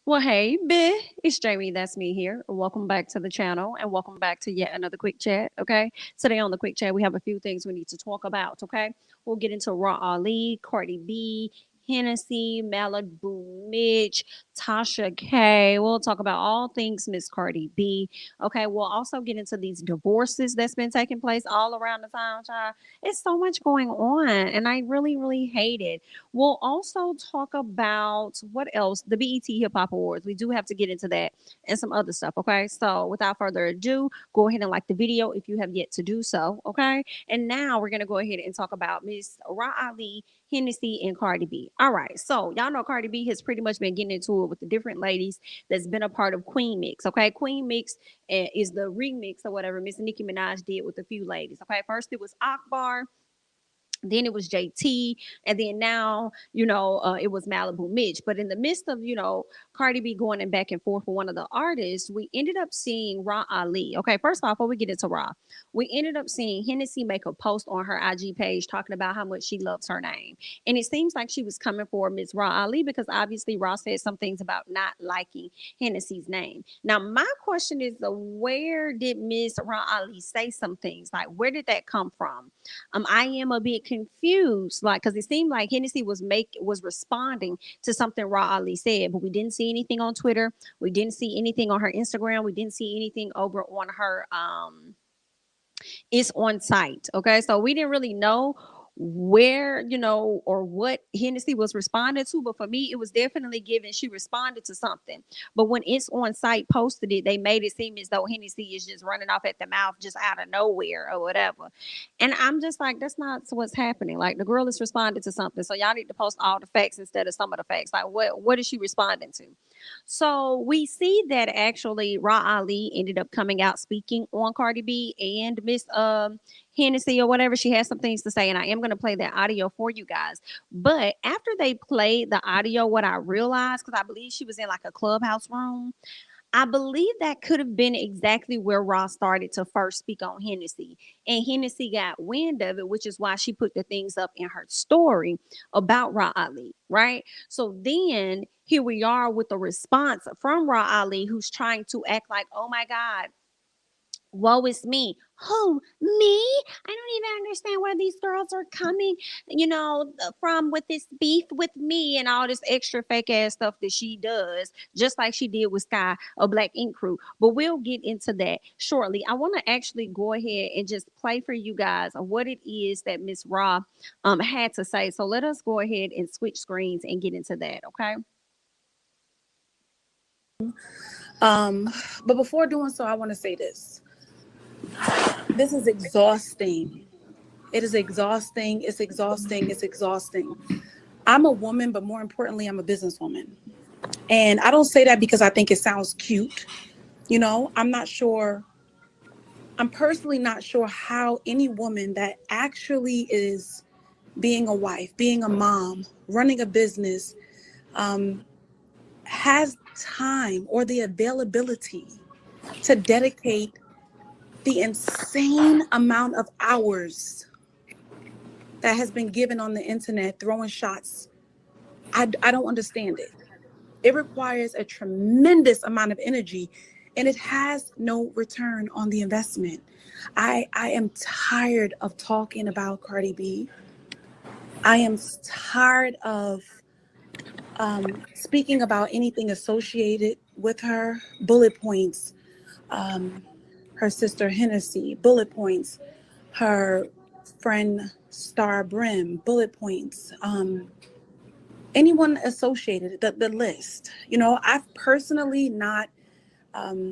Well, hey, it's Jamie. That's me here. Welcome back to the channel and welcome back to yet another quick chat. Okay. Today on the quick chat, we have a few things we need to talk about. Okay. We'll get into Raw Ali, Cardi B, Hennessy, Malibu Mitch, Tasha K. We'll talk about all things Miss Cardi B. Okay. We'll also get into these divorces that's been taking place all around the town, child. It's so much going on, and I really, really hate it. We'll also talk about what else? The BET Hip Hop Awards. We do have to get into that and some other stuff. Okay. So without further ado, go ahead and like the video if you have yet to do so. Okay. And now we're going to go ahead and talk about Miss Ra Ali, Hennessy, and Cardi B. All right. So y'all know Cardi B has pretty much been getting into it with the different ladies that's been a part of Queen Mix. Okay. Queen Mix is the remix or whatever Miss Nicki Minaj did with a few ladies. Okay. First it was Akbar, then it was JT, and then now, it was Malibu Mitch. But in the midst of, Cardi B going and back and forth with one of the artists, we ended up seeing Ra Ali. Okay, first of all, before we get into Ra, we ended up seeing Hennessy make a post on her IG page talking about how much she loves her name. And it seems like she was coming for Miss Ra Ali because obviously Ra said some things about not liking Hennessy's name. Now, my question is, where did Miss Ra Ali say some things? Like, where did that come from? I am a bit confused, like, because it seemed like Hennessy was responding to something Raw Ali said, but we didn't see anything on Twitter. We didn't see anything on her Instagram. We didn't see anything over on her it's on site. Okay. So we didn't really know where, or what Hennessy was responding to. But for me, it was definitely given she responded to something. But when it's on site posted it, they made it seem as though Hennessy is just running off at the mouth just out of nowhere or whatever. And I'm just like, that's not what's happening. Like, the girl is responding to something. So y'all need to post all the facts instead of some of the facts. Like, what is she responding to? So we see that actually Ra Ali ended up coming out speaking on Cardi B and Miss Hennessy or whatever. She has some things to say, and I am going to play that audio for you guys. But after they played the audio, what I realized, because I believe she was in like a clubhouse room, I believe that could have been exactly where Ross started to first speak on Hennessy. And Hennessy got wind of it, which is why she put the things up in her story about Ra Ali, right? So then here we are with the response from Ra Ali, who's trying to act like, oh my God, woe is me. Who? Me? I don't even understand where these girls are coming, from with this beef with me and all this extra fake ass stuff that she does, just like she did with Sky, a Black Ink Crew. But we'll get into that shortly. I want to actually go ahead and just play for you guys what it is that Miss Ra had to say. So let us go ahead and switch screens and get into that, okay? But before doing so, I want to say this. This is exhausting. It is exhausting. It's exhausting. It's exhausting. I'm a woman, but more importantly, I'm a businesswoman. And I don't say that because I think it sounds cute. I'm not sure. I'm personally not sure how any woman that actually is being a wife, being a mom, running a business, has time or the availability to dedicate the insane amount of hours that has been given on the internet, throwing shots. I don't understand it. It requires a tremendous amount of energy, and it has no return on the investment. I am tired of talking about Cardi B. I am tired of speaking about anything associated with her. Bullet points, her sister Hennessy, bullet points, her friend Star Brim, bullet points, anyone associated, the list. I've personally not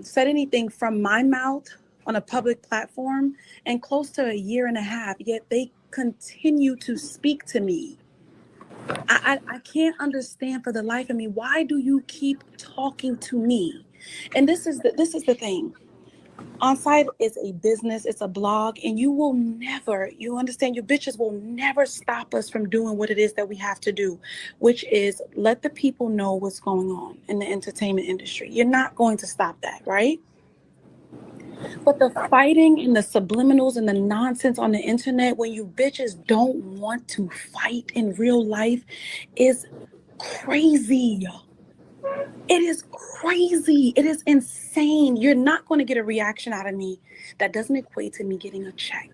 said anything from my mouth on a public platform in close to a year and a half, yet they continue to speak to me. I can't understand for the life of me, why do you keep talking to me? And this is the thing. On-site is a business, it's a blog, and you understand, you bitches will never stop us from doing what it is that we have to do, which is let the people know what's going on in the entertainment industry. You're not going to stop that, right? But the fighting and the subliminals and the nonsense on the internet when you bitches don't want to fight in real life is crazy. It is crazy. It is insane. You're not going to get a reaction out of me that doesn't equate to me getting a check.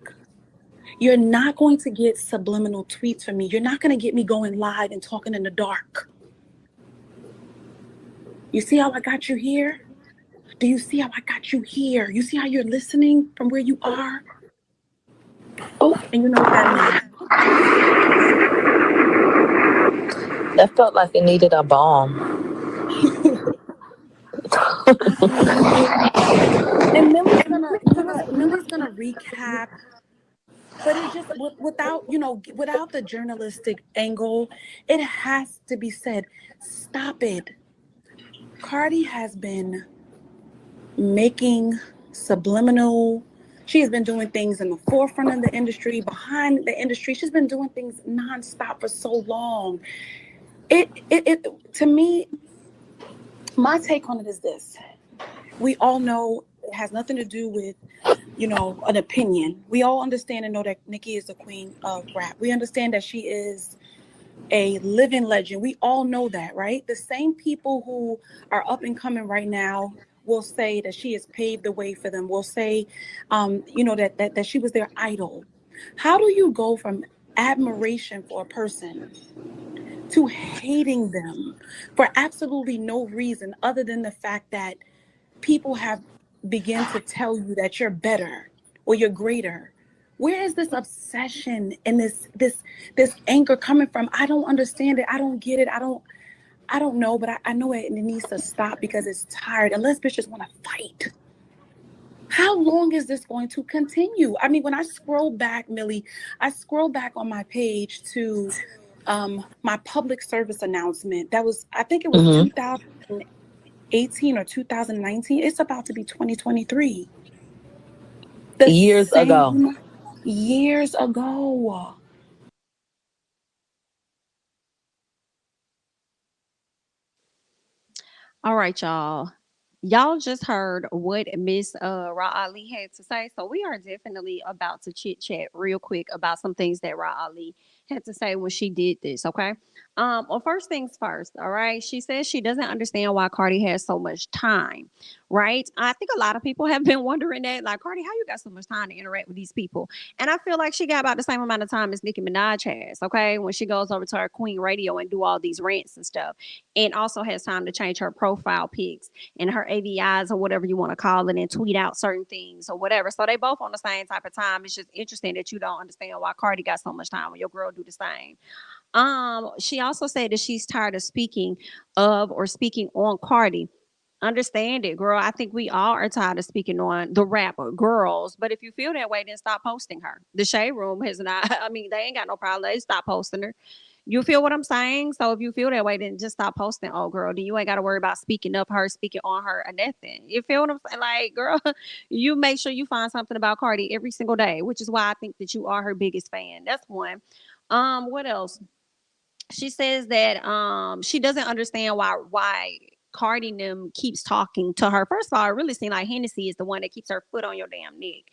You're not going to get subliminal tweets from me. You're not going to get me going live and talking in the dark. You see how I got you here? Do you see how I got you here? You see how you're listening from where you are? Oh, and you know what that means. That felt like it needed a bomb. And Millie's gonna recap, but it just without without the journalistic angle, it has to be said. Stop it. Cardi has been making subliminal. She has been doing things in the forefront of the industry, behind the industry. She's been doing things nonstop for so long. It to me, my take on it is this. We all know it has nothing to do with, an opinion. We all understand and know that Nicki is the queen of rap. We understand that she is a living legend. We all know that, right? The same people who are up and coming right now will say that she has paved the way for them. Will say, that she was their idol. How do you go from admiration for a person to hating them for absolutely no reason other than the fact that people have begun to tell you that you're better or you're greater? Where is this obsession and this anger coming from? I don't understand it. I don't get it. I don't know, but I know it needs to stop because it's tired. Unless bitches want to fight. How long is this going to continue? I mean, when I scroll back, Millie, I scroll back on my page to my public service announcement. That was, I think it was Mm-hmm. 2018 or 2019. It's about to be 2023. The Years ago. same years ago. All right, y'all. Y'all just heard what Miss Ra Ali had to say. So we are definitely about to chit chat real quick about some things that Ra Ali had to say when she did this. Okay. Well, first things first. All right. She says she doesn't understand why Cardi has so much time. Right. I think a lot of people have been wondering that, like, Cardi, how you got so much time to interact with these people? And I feel like she got about the same amount of time as Nicki Minaj has. Okay. When she goes over to her Queen Radio and do all these rants and stuff, and also has time to change her profile pics and her AVIs or whatever you want to call it and tweet out certain things or whatever. So they both on the same type of time. It's just interesting that you don't understand why Cardi got so much time when your girl do the same. She also said that she's tired of speaking of or speaking on Cardi. Understand it, girl. I think we all are tired of speaking on the rapper girls. But if you feel that way, then stop posting her. The Shade Room has not. I mean, they ain't got no problem. They stop posting her. You feel what I'm saying? So if you feel that way, then just stop posting. Oh, girl, then you ain't got to worry about speaking up her, speaking on her, or nothing. You feel what I'm saying? Like, girl, you make sure you find something about Cardi every single day, which is why I think that you are her biggest fan. That's one. What else? She says that she doesn't understand why Cardi them keeps talking to her. First of all, it really seems like Hennessy is the one that keeps her foot on your damn neck.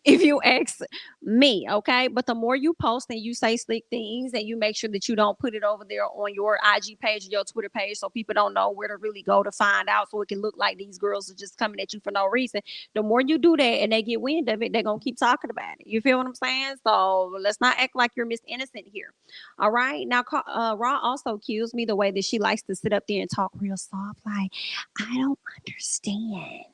If you ask me, okay? But the more you post and you say slick things and you make sure that you don't put it over there on your IG page or your Twitter page so people don't know where to really go to find out so it can look like these girls are just coming at you for no reason. The more you do that and they get wind of it, they're gonna keep talking about it. You feel what I'm saying? So let's not act like you're Miss Innocent here. All right. Now, Raw also accused me the way that she likes to sit up there and talk real soft, like, I don't understand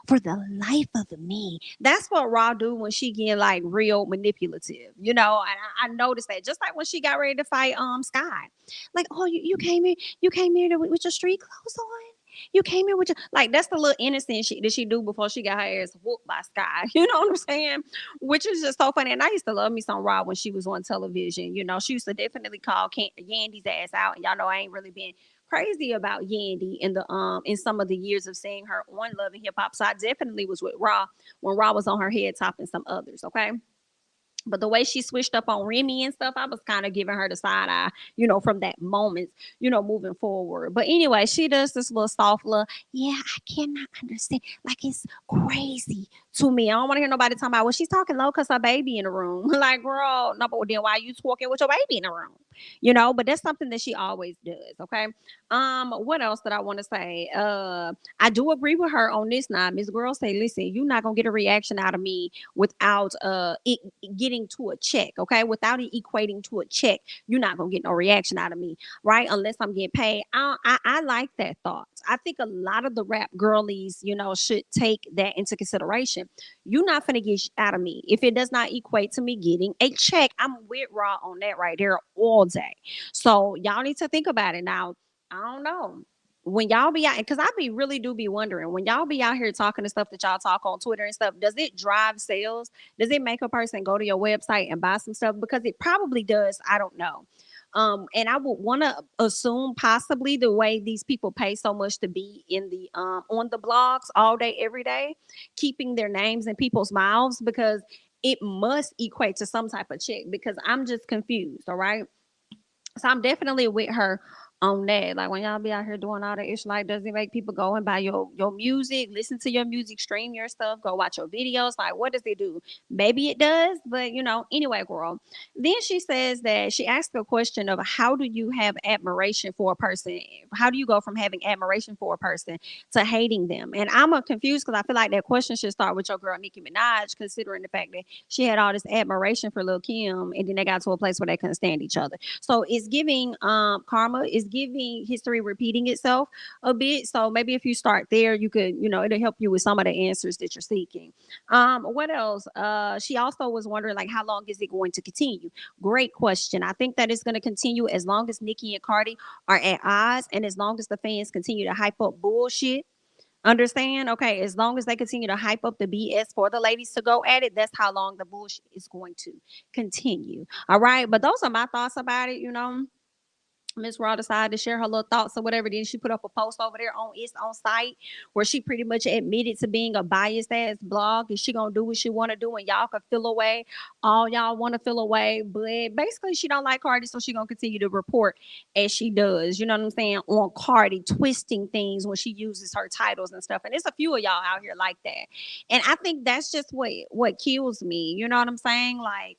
for the life of me. That's what Raw do when she get like real manipulative, and I noticed that just like when she got ready to fight Sky. Like, oh, you came in, with your street clothes on. You came in with your like that's the little innocent shit that she do before she got her ass whooped by Sky. You know what I'm saying? Which is just so funny. And I used to love me some Raw when she was on television. She used to definitely call Yandy's ass out. And y'all know I ain't really been crazy about Yandy in some of the years of seeing her on Love and Hip Hop. So I definitely was with Raw when Raw was on her head top and some others. Okay. But the way she switched up on Remy and stuff, I was kind of giving her the side eye, from that moment, moving forward. But anyway, she does this little soft little, yeah, I cannot understand. Like, it's crazy to me. I don't want to hear nobody talking about, well, she's talking low because her baby in the room. Like, girl, no, but then why you talking with your baby in the room? but that's something that she always does. Okay. What else did I want to say? I do agree with her on this now. Miss Girl say, listen, you're not gonna get a reaction out of me without it getting to a check. Okay, without it equating to a check, you're not gonna get no reaction out of me, right? Unless I'm getting paid. I like that thought. I think a lot of the rap girlies, should take that into consideration. You're not gonna get out of me if it does not equate to me getting a check. I'm with Raw on that right there all day. So y'all need to think about it now. I don't know. When y'all be out, because I be really do be wondering when y'all be out here talking to stuff that y'all talk on Twitter and stuff, does it drive sales? Does it make a person go to your website and buy some stuff? Because it probably does. I don't know. And I would want to assume possibly the way these people pay so much to be in the on the blogs all day, every day, keeping their names in people's mouths, because it must equate to some type of check, because I'm just confused. All right. So I'm definitely with her on that. Like when y'all be out here doing all that, it's like, does it make people go and buy your music, listen to your music, stream your stuff, go watch your videos? Like, what does it do? Maybe it does, but anyway, girl. Then she says that she asked a question of how do you have admiration for a person? How do you go from having admiration for a person to hating them? And I'm confused because I feel like that question should start with your girl Nicki Minaj, considering the fact that she had all this admiration for Lil Kim, and then they got to a place where they couldn't stand each other. So it's giving karma, is giving history repeating itself a bit. So maybe if you start there, you could, it'll help you with some of the answers that you're seeking. What else? She also was wondering, like, how long is it going to continue? Great question. I think that it's going to continue as long as Nicki and Cardi are at odds, and as long as the fans continue to hype up bullshit. Understand? Okay, as long as they continue to hype up the BS for the ladies to go at it, that's how long the bullshit is going to continue. All right, but those are my thoughts about it. Miss Raw decided to share her little thoughts or whatever. Then she put up a post over there on its on site where she pretty much admitted to being a biased ass blog, and she gonna do what she want to do, and y'all can feel away all y'all want to feel away. But basically, she don't like Cardi, so she gonna continue to report as she does. You know what I'm saying? On Cardi twisting things when she uses her titles and stuff. And there's a few of y'all out here like that, and I think that's just what kills me. You know what I'm saying? Like,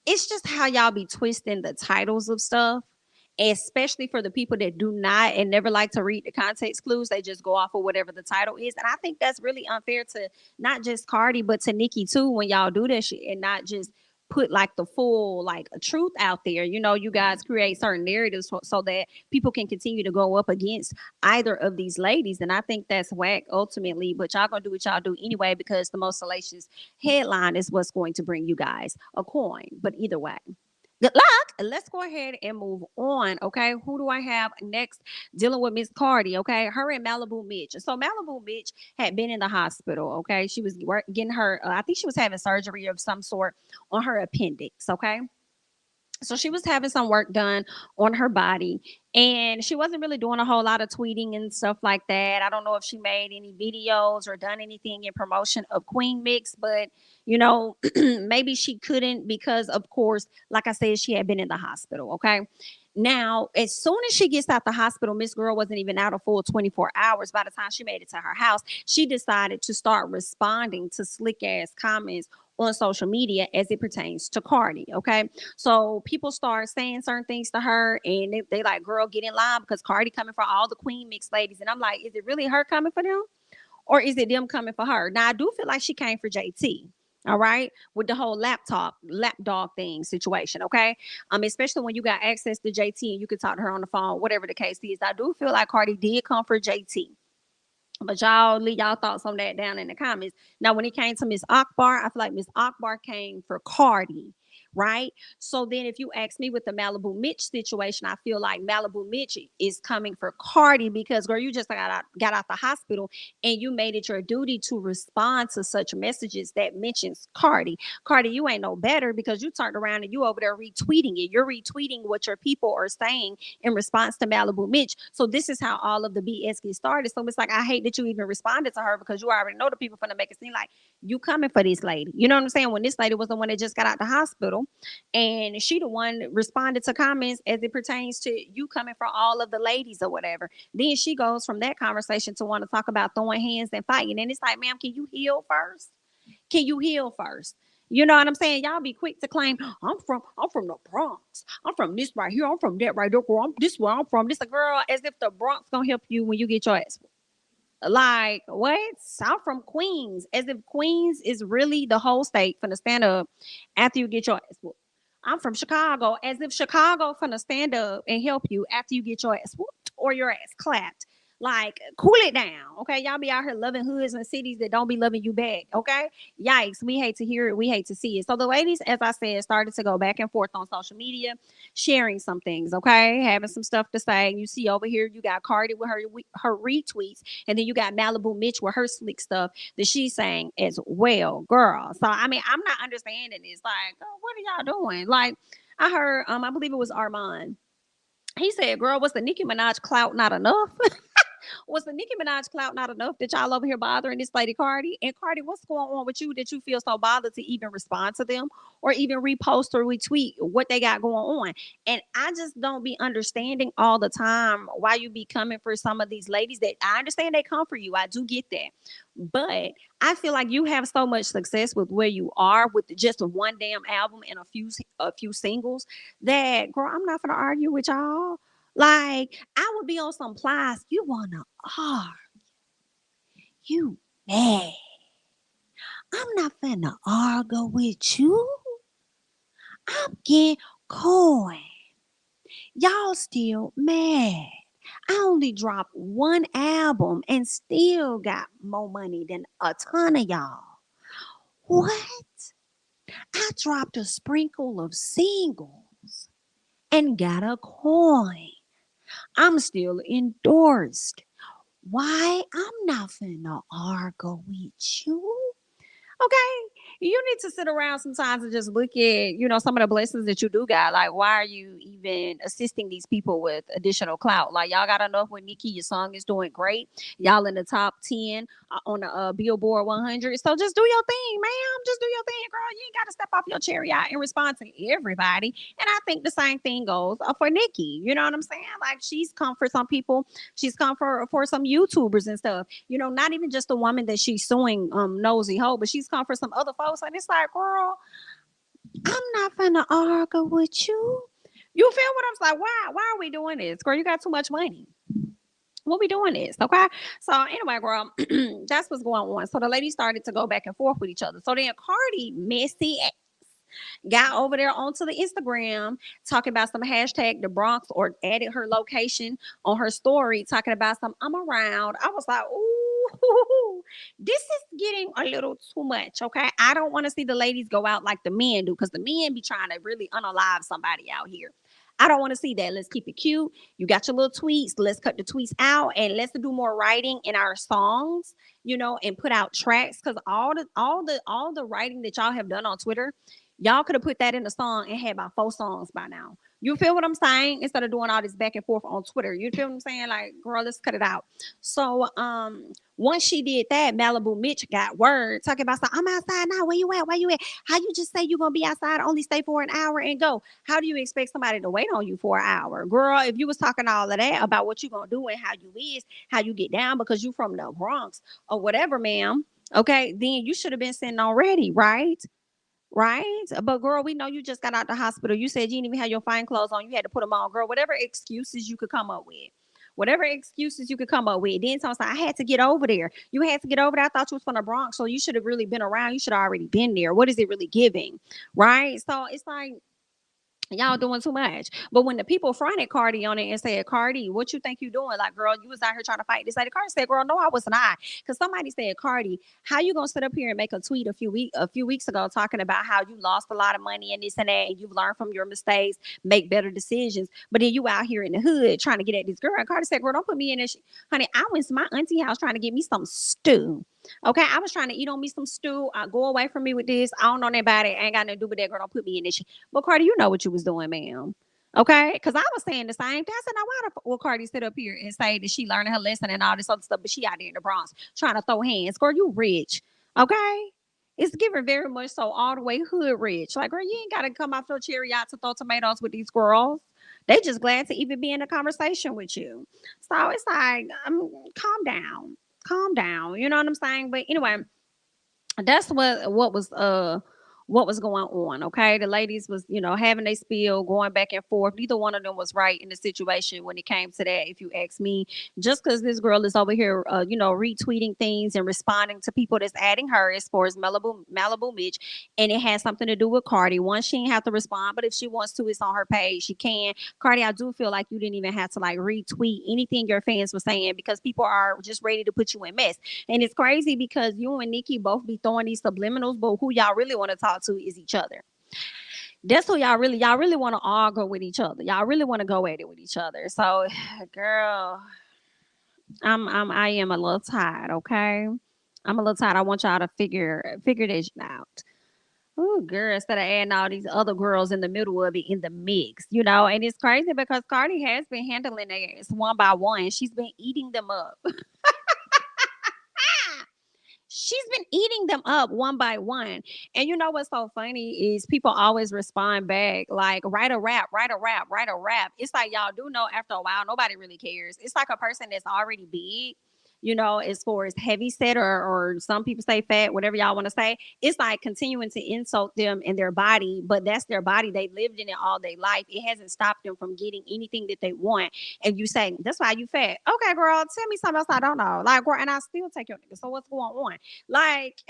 it's just how y'all be twisting the titles of stuff, especially for the people that do not and never like to read the context clues. They just go off of whatever the title is. And I think that's really unfair to not just Cardi, but to Nicki too, when y'all do that shit and not just put like the full like truth out there. You guys create certain narratives so that people can continue to go up against either of these ladies. And I think that's whack ultimately, but y'all gonna do what y'all do anyway, because the most salacious headline is what's going to bring you guys a coin. But either way, good luck. Let's go ahead and move on. Okay. Who do I have next? Dealing with Miss Cardi. Okay. Her and Malibu Mitch. So Malibu Mitch had been in the hospital. Okay. She was getting her, I think she was having surgery of some sort on her appendix. Okay. So she was having some work done on her body, and she wasn't really doing a whole lot of tweeting and stuff like that. I don't know if she made any videos or done anything in promotion of Queen Mix, but maybe she couldn't because, of course, like I said, she had been in the hospital. Okay. Now, as soon as she gets out the hospital, Miss Girl wasn't even out a full 24 hours. By the time she made it to her house, she decided to start responding to slick ass comments on social media as it pertains to Cardi. Okay. So people start saying certain things to her, and they like, girl, get in line because Cardi coming for all the Queen Mix ladies. And I'm like, is it really her coming for them? Or is it them coming for her? Now, I do feel like she came for JT. All right, with the whole lapdog thing situation. Okay, especially when you got access to JT and you can talk to her on the phone, whatever the case is. I do feel like Cardi did come for JT. But y'all leave y'all thoughts on that down in the comments. Now, when it came to Miss Akbar, I feel like Miss Akbar came for Cardi, right? So then if you ask me with the Malibu Mitch situation, I feel like Malibu Mitch is coming for Cardi because, girl, you just got out the hospital and you made it your duty to respond to such messages that mentions Cardi. Cardi, you ain't no better because you turned around and you over there retweeting it. You're retweeting what your people are saying in response to Malibu Mitch. So this is how all of the BS gets started. So it's like, I hate that you even responded to her because you already know the people finna make it seem like you coming for this lady. You know what I'm saying? When this lady was the one that just got out the hospital, and she the one responded to comments as it pertains to you coming for all of the ladies or whatever. Then she goes from that conversation to want to talk about throwing hands and fighting. And it's like, ma'am, can you heal first? Can you heal first? You know what I'm saying? Y'all be quick to claim, I'm from the Bronx. I'm from this right here. I'm from that right there. Girl, I'm this where I'm from. This a girl, as if the Bronx gonna help you when you get your ass. Like, what? I'm from Queens. As if Queens is really the whole state finna stand up after you get your ass whooped. I'm from Chicago. As if Chicago finna stand up and help you after you get your ass whooped or your ass clapped. Like, cool it down. Okay. Y'all be out here loving hoods and cities that don't be loving you back. Okay. Yikes. We hate to hear it. We hate to see it. So the ladies, as I said, started to go back and forth on social media, sharing some things. Okay. Having some stuff to say. You see over here, you got Cardi with her retweets, and then you got Malibu Mitch with her slick stuff that she's saying as well, girl. So I mean, I'm not understanding this. Like, oh, what are y'all doing? Like, I heard, I believe it was Armand. He said, "Girl, was the Nicki Minaj clout not enough? Was the Nicki Minaj clout not enough that y'all over here bothering this lady Cardi? And Cardi, what's going on with you that you feel so bothered to even respond to them or even repost or retweet what they got going on?" And I just don't be understanding all the time why you be coming for some of these ladies that I understand they come for you. I do get that. But I feel like you have so much success with where you are with just one damn album and a few singles that, girl, I'm not gonna argue with y'all. Like, I would be on some plies. You wanna argue? You mad? I'm not finna argue with you. I'm getting coin. Y'all still mad. I only dropped one album and still got more money than a ton of y'all. What? I dropped a sprinkle of singles and got a coin. I'm still endorsed. Why? I'm not finna argue with you. Okay. You need to sit around sometimes and just look at, some of the blessings that you do got. Like, why are you even assisting these people with additional clout? Like, y'all got enough with Nikki. Your song is doing great. Y'all in the top 10 on the Billboard 100. So just do your thing, ma'am. Just do your thing, girl. You ain't got to step off your chariot and respond to everybody. And I think the same thing goes for Nikki. You know what I'm saying? Like, she's come for some people. She's come for some YouTubers and stuff. Not even just the woman that she's suing, Nosy Ho, but she's come for some other folks. And it's like, girl, I'm not finna argue with you. You feel what I'm saying? Why are we doing this? Girl, you got too much money. What we doing this, okay? So anyway, girl, that's what's going on. So the ladies started to go back and forth with each other. So then Cardi, messy, got over there onto the Instagram talking about some hashtag the Bronx, or added her location on her story, talking about some I'm around. I was like, ooh, this is getting a little too much. Okay. I don't want to see the ladies go out like the men do, because the men be trying to really unalive somebody out here. I don't want to see that. Let's keep it cute. You got your little tweets. Let's cut the tweets out and let's do more writing in our songs, and put out tracks. Because all the writing that y'all have done on Twitter, y'all could have put that in the song and had about 4 songs by now. You feel what I'm saying? Instead of doing all this back and forth on Twitter. You feel what I'm saying? Like, girl, let's cut it out. So once she did that, Malibu Mitch got word talking about, I'm outside now. Where you at? Where you at? How you just say you're gonna be outside, only stay for an hour and go? How do you expect somebody to wait on you for an hour? Girl, if you was talking all of that about what you gonna do and how you get down because you from the Bronx or whatever, ma'am. Okay, then you should have been sitting already, right? Right? But girl, we know you just got out the hospital. You said you didn't even have your fine clothes on. You had to put them on, girl. Whatever excuses you could come up with. Whatever excuses you could come up with. Then someone said, I had to get over there. You had to get over there. I thought you was from the Bronx. So you should have really been around. You should have already been there. What is it really giving? Right? So it's like, y'all doing too much. But when the people fronted Cardi on it and said, Cardi, what you think you doing? Like, girl, you was out here trying to fight this lady. Cardi said, girl, no, I was not. Because somebody said, Cardi, how you gonna sit up here and make a tweet a few weeks ago talking about how you lost a lot of money and this and that, and you've learned from your mistakes, make better decisions. But then you out here in the hood trying to get at this girl. And Cardi said, girl, don't put me in this. Honey, I went to my auntie house trying to get me some stew. Okay, I was trying to eat on me some stew. Go away from me with this. I don't know anybody. I ain't got nothing to do with that, girl. Don't put me in this shit. But Cardi, you know what you was doing, ma'am. Okay, because I was saying the same thing. I said, now why will Cardi sit up here and say that she learning her lesson and all this other stuff, but she out there in the Bronx trying to throw hands? Girl, you rich. Okay, it's giving very much so all the way hood rich. Like, girl, you ain't got to come off your chariot to throw tomatoes with these girls. They just glad to even be in a conversation with you. So it's like, calm down, calm down. You know what I'm saying? But anyway, that's what was what was going on. Okay, the ladies was, having a spill, going back and forth. Neither one of them was right in the situation when it came to that, if you ask me. Just because this girl is over here, retweeting things and responding to people that's adding her as far as Malibu Mitch, and it has something to do with Cardi. One, she didn't have to respond, but if she wants to, it's on her page. She can. Cardi, I do feel like you didn't even have to like retweet anything your fans were saying, because people are just ready to put you in mess. And it's crazy because you and Nikki both be throwing these subliminals, but who y'all really want to talk to is each other. That's who y'all really want to argue with each other. Y'all really want to go at it with each other. So, girl, I am a little tired. Okay, I'm a little tired. I want y'all to figure this out. Oh, girl, instead of adding all these other girls in the middle of it in the mix, and it's crazy because Cardi has been handling their ass one by one. She's been eating them up. She's been eating them up one by one. And you know what's so funny is people always respond back like, write a rap, write a rap, write a rap. It's like, y'all do know after a while, nobody really cares. It's like a person that's already big, as far as heavy set, or some people say fat, whatever y'all want to say. It's like continuing to insult them in their body, but that's their body. They lived in it all their life. It hasn't stopped them from getting anything that they want. And you say, that's why you fat. Okay, girl, tell me something else I don't know. Like, girl, and I still take your nigga. So what's going on? Like,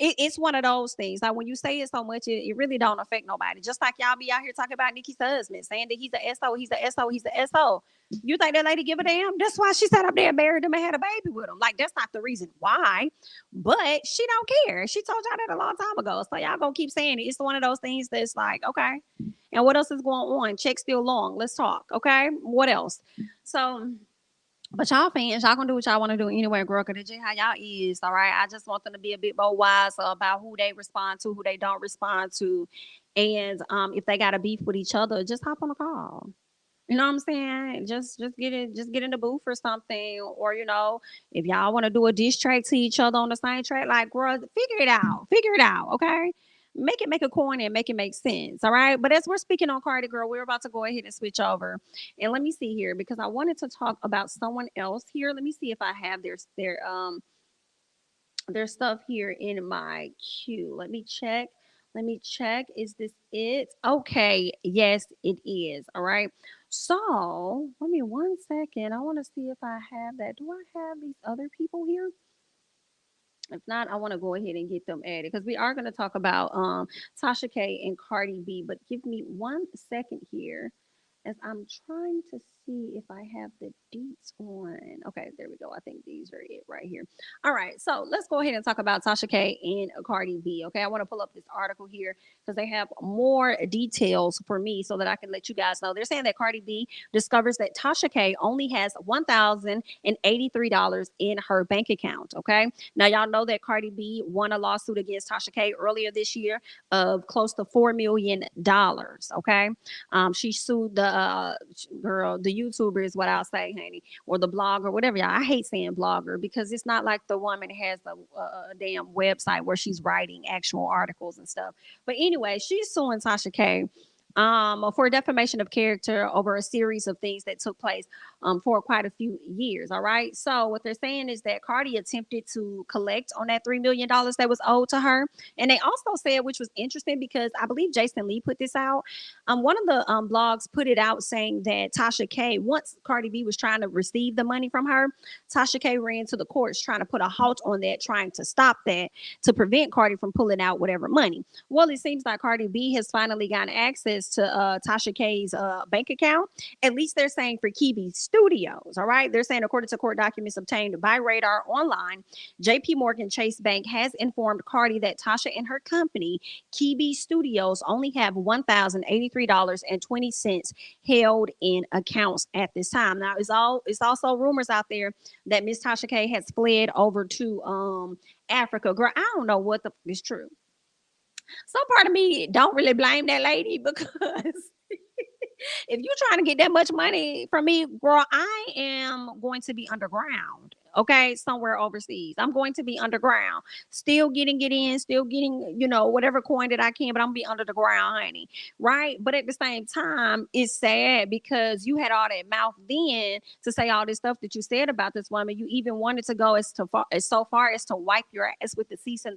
it's one of those things. Like, when you say it so much, it really don't affect nobody. Just like y'all be out here talking about Nicki's husband, saying that he's a SO, he's a SO, he's a SO. You think that lady give a damn? That's why she sat up there and married him and had a baby with him. Like, that's not the reason why, but she don't care. She told y'all that a long time ago. So y'all gonna keep saying it. It's one of those things that's like, okay. And what else is going on? Check still long. Let's talk. Okay. What else? So, but y'all fans, y'all gonna do what y'all want to do anyway, girl. Cause that's just how y'all is, all right. I just want them to be a bit more wise about who they respond to, who they don't respond to, and if they got a beef with each other, just hop on a call. You know what I'm saying? Just get in the booth or something, or if y'all want to do a diss track to each other on the same track, like, girl, figure it out, okay? Make a corny and make it make sense, all right? But as we're speaking on Cardi, girl, we're about to go ahead and switch over, and let me see here because I wanted to talk about someone else here. Let me see if I have their stuff here in my queue. Let me check. Let me check. Is this it? Okay. Yes, it is. All right. So let me 1 second. I want to see if I have that. Do I have these other people here? If not, I want to go ahead and get them added because we are going to talk about Tasha K and Cardi B. But give me 1 second here as I'm trying to see if I have the deets on. Okay, there we go. I think these are it right here. All right, so let's go ahead and talk about Tasha K and Cardi B. Okay, I want to pull up this article here because they have more details for me so that I can let you guys know. They're saying that Cardi B discovers that Tasha K only has $1,083 in her bank account. Okay, now y'all know that Cardi B won a lawsuit against Tasha K earlier this year of close to $4 million. Okay, she sued the girl, the YouTuber is what I'll say, honey, or the blogger, whatever y'all. I hate saying blogger because it's not like the woman has a damn website where she's writing actual articles and stuff. But anyway, she's suing Tasha K for defamation of character over a series of things that took place for quite a few years. All right. So what they're saying is that Cardi attempted to collect on that $3 million that was owed to her. And they also said, which was interesting because I believe Jason Lee put this out. One of the blogs put it out saying that Tasha K, once Cardi B was trying to receive the money from her, Tasha K ran to the courts trying to put a halt on that, trying to stop that to prevent Cardi from pulling out whatever money. Well, it seems like Cardi B has finally gotten access to Tasha K's bank account. At least they're saying for Kibi Studios. All right. They're saying, according to court documents obtained by Radar Online, JP Morgan Chase Bank has informed Cardi that Tasha and her company, Kibi Studios, only have $1,083.20 held in accounts at this time. Now, it's also rumors out there that Miss Tasha K has fled over to Africa. Girl, I don't know what is true. Some part of me don't really blame that lady because if you're trying to get that much money from me, girl, I am going to be underground. Okay, somewhere overseas. I'm going to be underground, still getting it in, still getting, whatever coin that I can, but I'm gonna be under the ground, honey. Right. But at the same time, it's sad because you had all that mouth then to say all this stuff that you said about this woman. You even wanted to go as so far as to wipe your ass with the cease and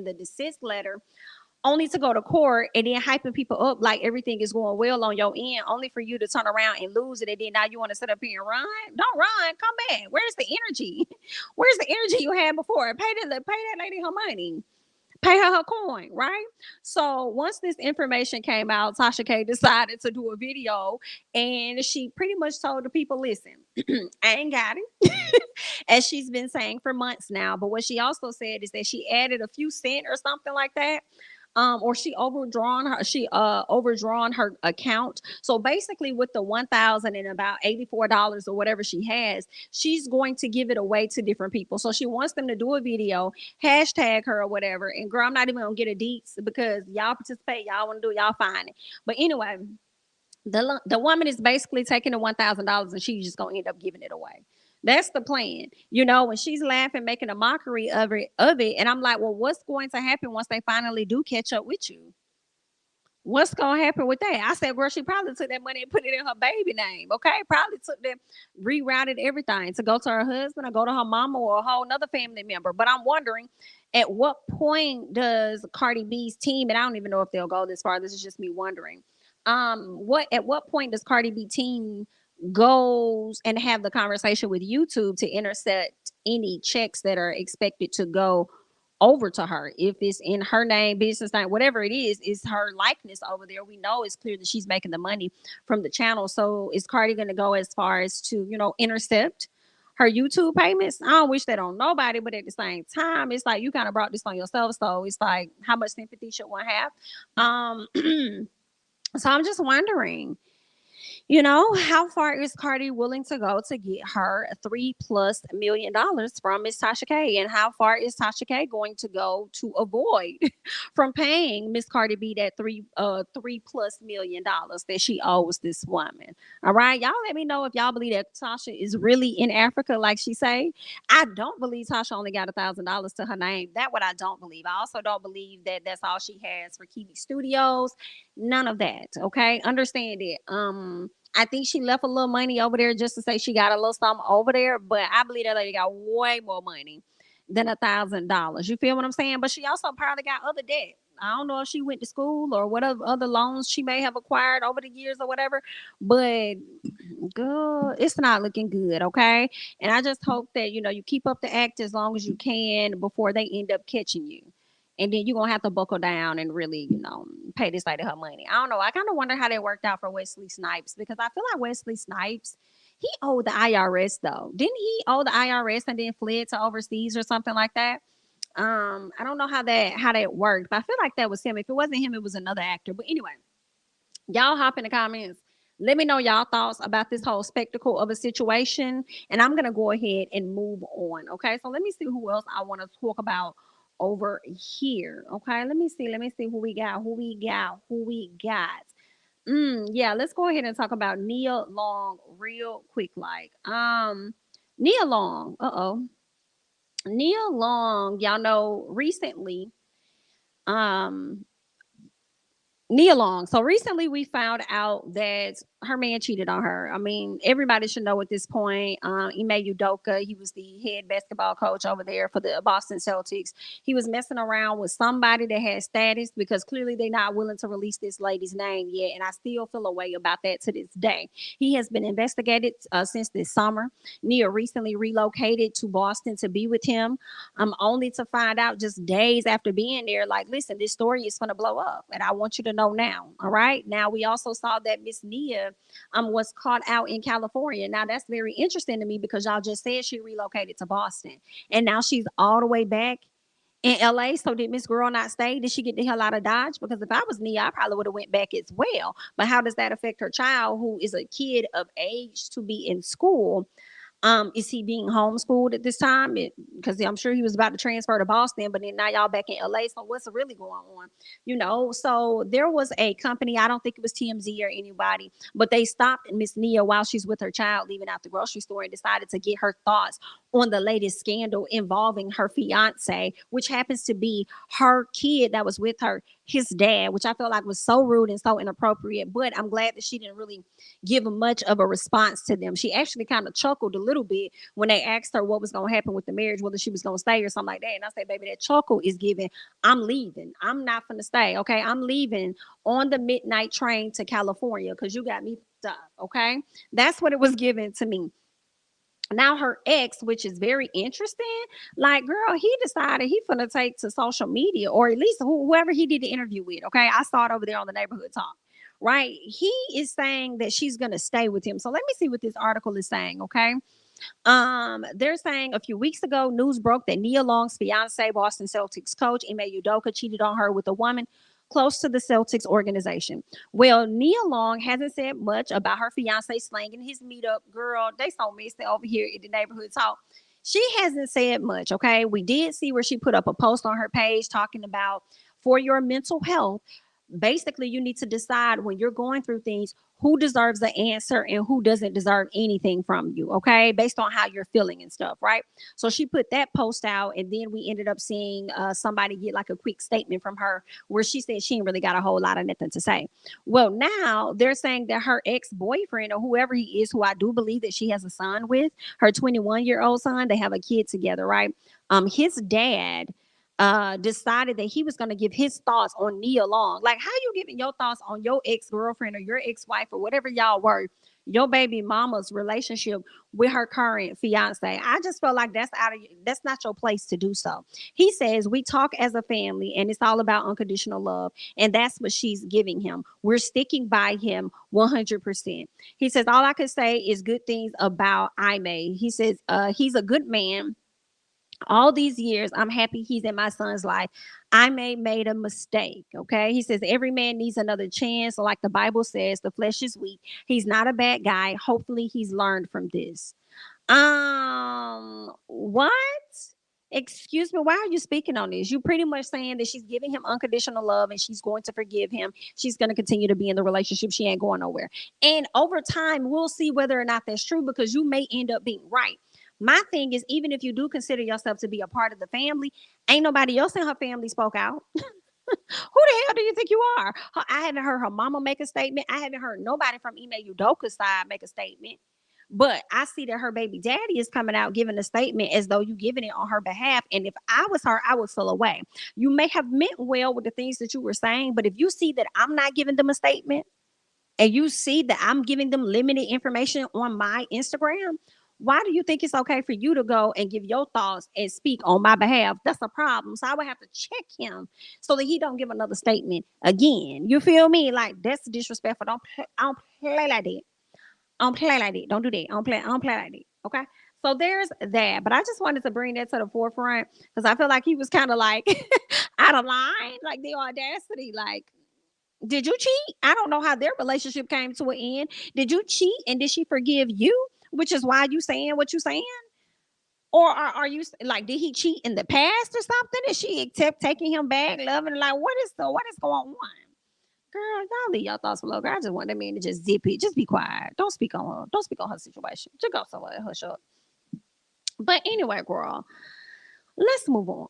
the desist letter only to go to court and then hyping people up like everything is going well on your end, only for you to turn around and lose it. And then now you want to sit up here and run? Don't run. Come back. Where's the energy? Where's the energy you had before? Pay that lady her money. Pay her coin, right? So once this information came out, Tasha K decided to do a video, and she pretty much told the people, listen, I ain't got it. As she's been saying for months now. But what she also said is that she added a few cents or something like that. Or she overdrawn her account. So basically, with the $1,000 and about $84 or whatever she has, she's going to give it away to different people. So she wants them to do a video, hashtag her or whatever. And girl, I'm not even gonna get a deets because y'all participate, y'all want to do it, y'all find it. But anyway, the woman is basically taking the $1,000 and she's just gonna end up giving it away. That's the plan, when she's laughing, making a mockery of it. And I'm like, well, what's going to happen once they finally do catch up with you? What's gonna happen with that? I said, girl, she probably took that money and put it in her baby name. Okay, probably took that, rerouted everything to go to her husband or go to her mama or a whole another family member. But I'm wondering, at what point does Cardi B's team, and I don't even know if they'll go this far. This is just me wondering. At what point does Cardi B team goes and have the conversation with YouTube to intercept any checks that are expected to go over to her? If it's in her name, business name, whatever it is her likeness over there. We know it's clear that she's making the money from the channel. So is Cardi going to go as far as to, intercept her YouTube payments? I don't wish that on nobody, but at the same time, it's like you kind of brought this on yourself. So it's like, how much sympathy should one have? So I'm just wondering, how far is Cardi willing to go to get her $3+ million from Miss Tasha K? And how far is Tasha K going to go to avoid from paying Miss Cardi B that $3+ million that she owes this woman? All right. Y'all let me know if y'all believe that Tasha is really in Africa, like she say. I don't believe Tasha only got $1,000 to her name. That what I don't believe. I also don't believe that that's all she has for Kiwi Studios. None of that. Okay. Understand it. I think she left a little money over there just to say she got a little something over there, but I believe that lady got way more money than $1,000. You feel what I'm saying? But she also probably got other debt. I don't know if she went to school or whatever other loans she may have acquired over the years or whatever, but good, it's not looking good, okay? And I just hope that you keep up the act as long as you can before they end up catching you. And then you're gonna have to buckle down and really, pay this lady her money. I don't know. I kind of wonder how that worked out for Wesley Snipes because I feel like Wesley Snipes, he owed the IRS though. Didn't he owe the IRS and then fled to overseas or something like that? I don't know how that worked, but I feel like that was him. If it wasn't him, it was another actor. But anyway, y'all hop in the comments. Let me know y'all thoughts about this whole spectacle of a situation. And I'm gonna go ahead and move on. Okay. So let me see who else I want to talk about over here. Okay. Let me see who we got. Yeah, let's go ahead and talk about Nia Long real quick. Like, Nia Long. Nia Long, y'all know recently, um, Nia Long. So recently we found out that her man cheated on her. I mean, everybody should know at this point. Ime Udoka, he was the head basketball coach over there for the Boston Celtics. He was messing around with somebody that had status because clearly they're not willing to release this lady's name yet. And I still feel a way about that to this day. He has been investigated since this summer. Nia recently relocated to Boston to be with him, only to find out just days after being there, like, listen, this story is going to blow up. And I want you to know now. All right. Now, we also saw that Miss Nia was caught out in California. Now, that's very interesting to me because y'all just said she relocated to Boston and now she's all the way back in LA. So did Miss Girl not stay? Did she get the hell out of Dodge? Because if I was Nia, I probably would have went back as well. But how does that affect her child, who is a kid of age to be in school? Is he being homeschooled at this time? Because I'm sure he was about to transfer to Boston, but then now y'all back in LA. So what's really going on? So there was a company, I don't think it was TMZ or anybody, but they stopped Miss Nia while she's with her child leaving out the grocery store and decided to get her thoughts on the latest scandal involving her fiance, which happens to be her kid that was with her, his dad, which I felt like was so rude and so inappropriate. But I'm glad that she didn't really give much of a response to them. She actually kind of chuckled a little bit when they asked her what was going to happen with the marriage, whether she was going to stay or something like that. And I said, baby, that chuckle is giving, I'm leaving. I'm not going to stay. Okay. I'm leaving on the midnight train to California because you got me up. Okay. That's what it was given to me. Now her ex, which is very interesting, like girl, he decided he finna take to social media, or at least whoever he did the interview with. Okay, I saw it over there on the neighborhood talk. Right, he is saying that she's gonna stay with him. So let me see what this article is saying. Okay, they're saying a few weeks ago, news broke that Nia Long's fiance, Boston Celtics coach Ime Udoka, cheated on her with a woman close to the Celtics organization. Well, Nia Long hasn't said much about her fiance slanging his meetup. Girl, they so messy over here in the neighborhood talk. She hasn't said much, okay? We did see where she put up a post on her page talking about for your mental health. Basically, you need to decide when you're going through things who deserves the answer and who doesn't deserve anything from you, okay, based on how you're feeling and stuff, right? So she put that post out, and then we ended up seeing somebody get like a quick statement from her where she said she ain't really got a whole lot of nothing to say. Well, now they're saying that her ex-boyfriend, or whoever he is, who I do believe that she has a son with, her 21-year-old son, they have a kid together, right? His dad decided that he was going to give his thoughts on Nia Long. Like, how you giving your thoughts on your ex-girlfriend or your ex-wife or whatever y'all were, your baby mama's relationship with her current fiance? I just felt like that's not your place to do so. He says we talk as a family and it's all about unconditional love, and that's what she's giving him. We're sticking by him 100%. He says all I could say is good things about Ime. He says he's a good man. All these years, I'm happy he's in my son's life. I may made a mistake. Okay. He says every man needs another chance. Like the Bible says, the flesh is weak. He's not a bad guy. Hopefully he's learned from this. What? Excuse me, why are you speaking on this? You pretty much saying that she's giving him unconditional love and she's going to forgive him. She's going to continue to be in the relationship. She ain't going nowhere. And over time, we'll see whether or not that's true, because you may end up being right. My thing is, even if you do consider yourself to be a part of the family, ain't nobody else in her family spoke out. Who the hell do you think you are? I haven't heard her mama make a statement. I haven't heard nobody from Ime Udoka's side make a statement. But I see that her baby daddy is coming out giving a statement as though you giving it on her behalf. And if I was her, I would feel away. You may have meant well with the things that you were saying, but if you see that I'm not giving them a statement, and you see that I'm giving them limited information on my Instagram, why do you think it's okay for you to go and give your thoughts and speak on my behalf? That's a problem. So I would have to check him so that he don't give another statement again. You feel me? Like, that's disrespectful. I don't play like that. I don't play like that. Don't do that. I don't play like that. Okay. So there's that. But I just wanted to bring that to the forefront because I feel like he was kind of like out of line, like the audacity. Like, did you cheat? I don't know how their relationship came to an end. Did you cheat and did she forgive you? Which is why you saying what you saying? Or are you like, did he cheat in the past or something? And she kept taking him back, loving, like, what is going on? Girl, y'all leave your thoughts below. Girl, I just want that man to just zip it. Just be quiet. Don't speak on her. Don't speak on her situation. Just go somewhere and hush up. But anyway, girl, let's move on.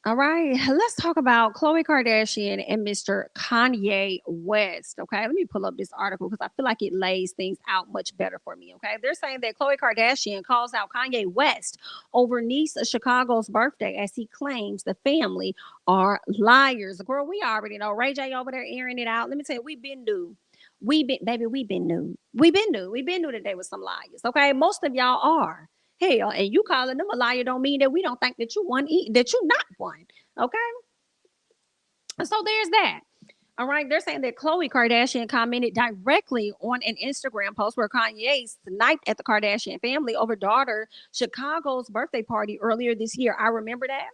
All right, let's talk about Khloe Kardashian and Mr. Kanye West. Okay, let me pull up this article because I feel like it lays things out much better for me. Okay, they're saying that Khloe Kardashian calls out Kanye West over niece of Chicago's birthday as he claims the family are liars. Girl, we already know. Ray J over there airing it out. Let me tell you, we've been new. We've been new. We've been new that they was some liars. Okay, most of y'all are. Hell, and you calling them a liar don't mean that we don't think that you won, that you not one. Okay, so there's that. All right, they're saying that Khloe Kardashian commented directly on an Instagram post where Kanye sniped at the Kardashian family over daughter Chicago's birthday party earlier this year. I remember that.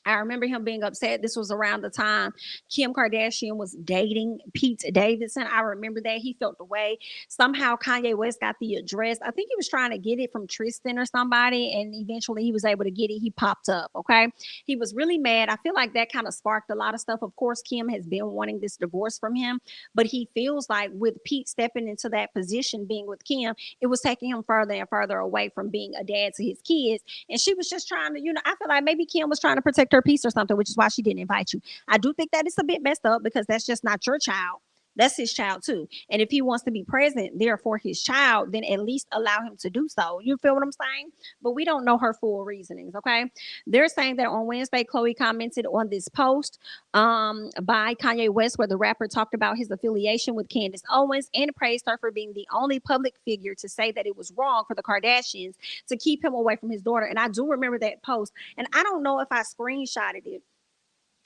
I remember him being upset. This was around the time Kim Kardashian was dating Pete Davidson. I remember that. He felt the way. Somehow Kanye West got the address. I think he was trying to get it from Tristan or somebody, and eventually he was able to get it. He popped up, okay? He was really mad. I feel like that kind of sparked a lot of stuff. Of course, Kim has been wanting this divorce from him, but he feels like with Pete stepping into that position, being with Kim, it was taking him further and further away from being a dad to his kids. And she was just trying to, I feel like maybe Kim was trying to protect kept her peace or something, which is why she didn't invite you. I do think that it's a bit messed up because that's just not your child. That's his child too. And if he wants to be present there for his child, then at least allow him to do so. You feel what I'm saying? But we don't know her full reasonings, okay? They're saying that on Wednesday, Khloe commented on this post by Kanye West, where the rapper talked about his affiliation with Candace Owens and praised her for being the only public figure to say that it was wrong for the Kardashians to keep him away from his daughter. And I do remember that post. And I don't know if I screenshotted it.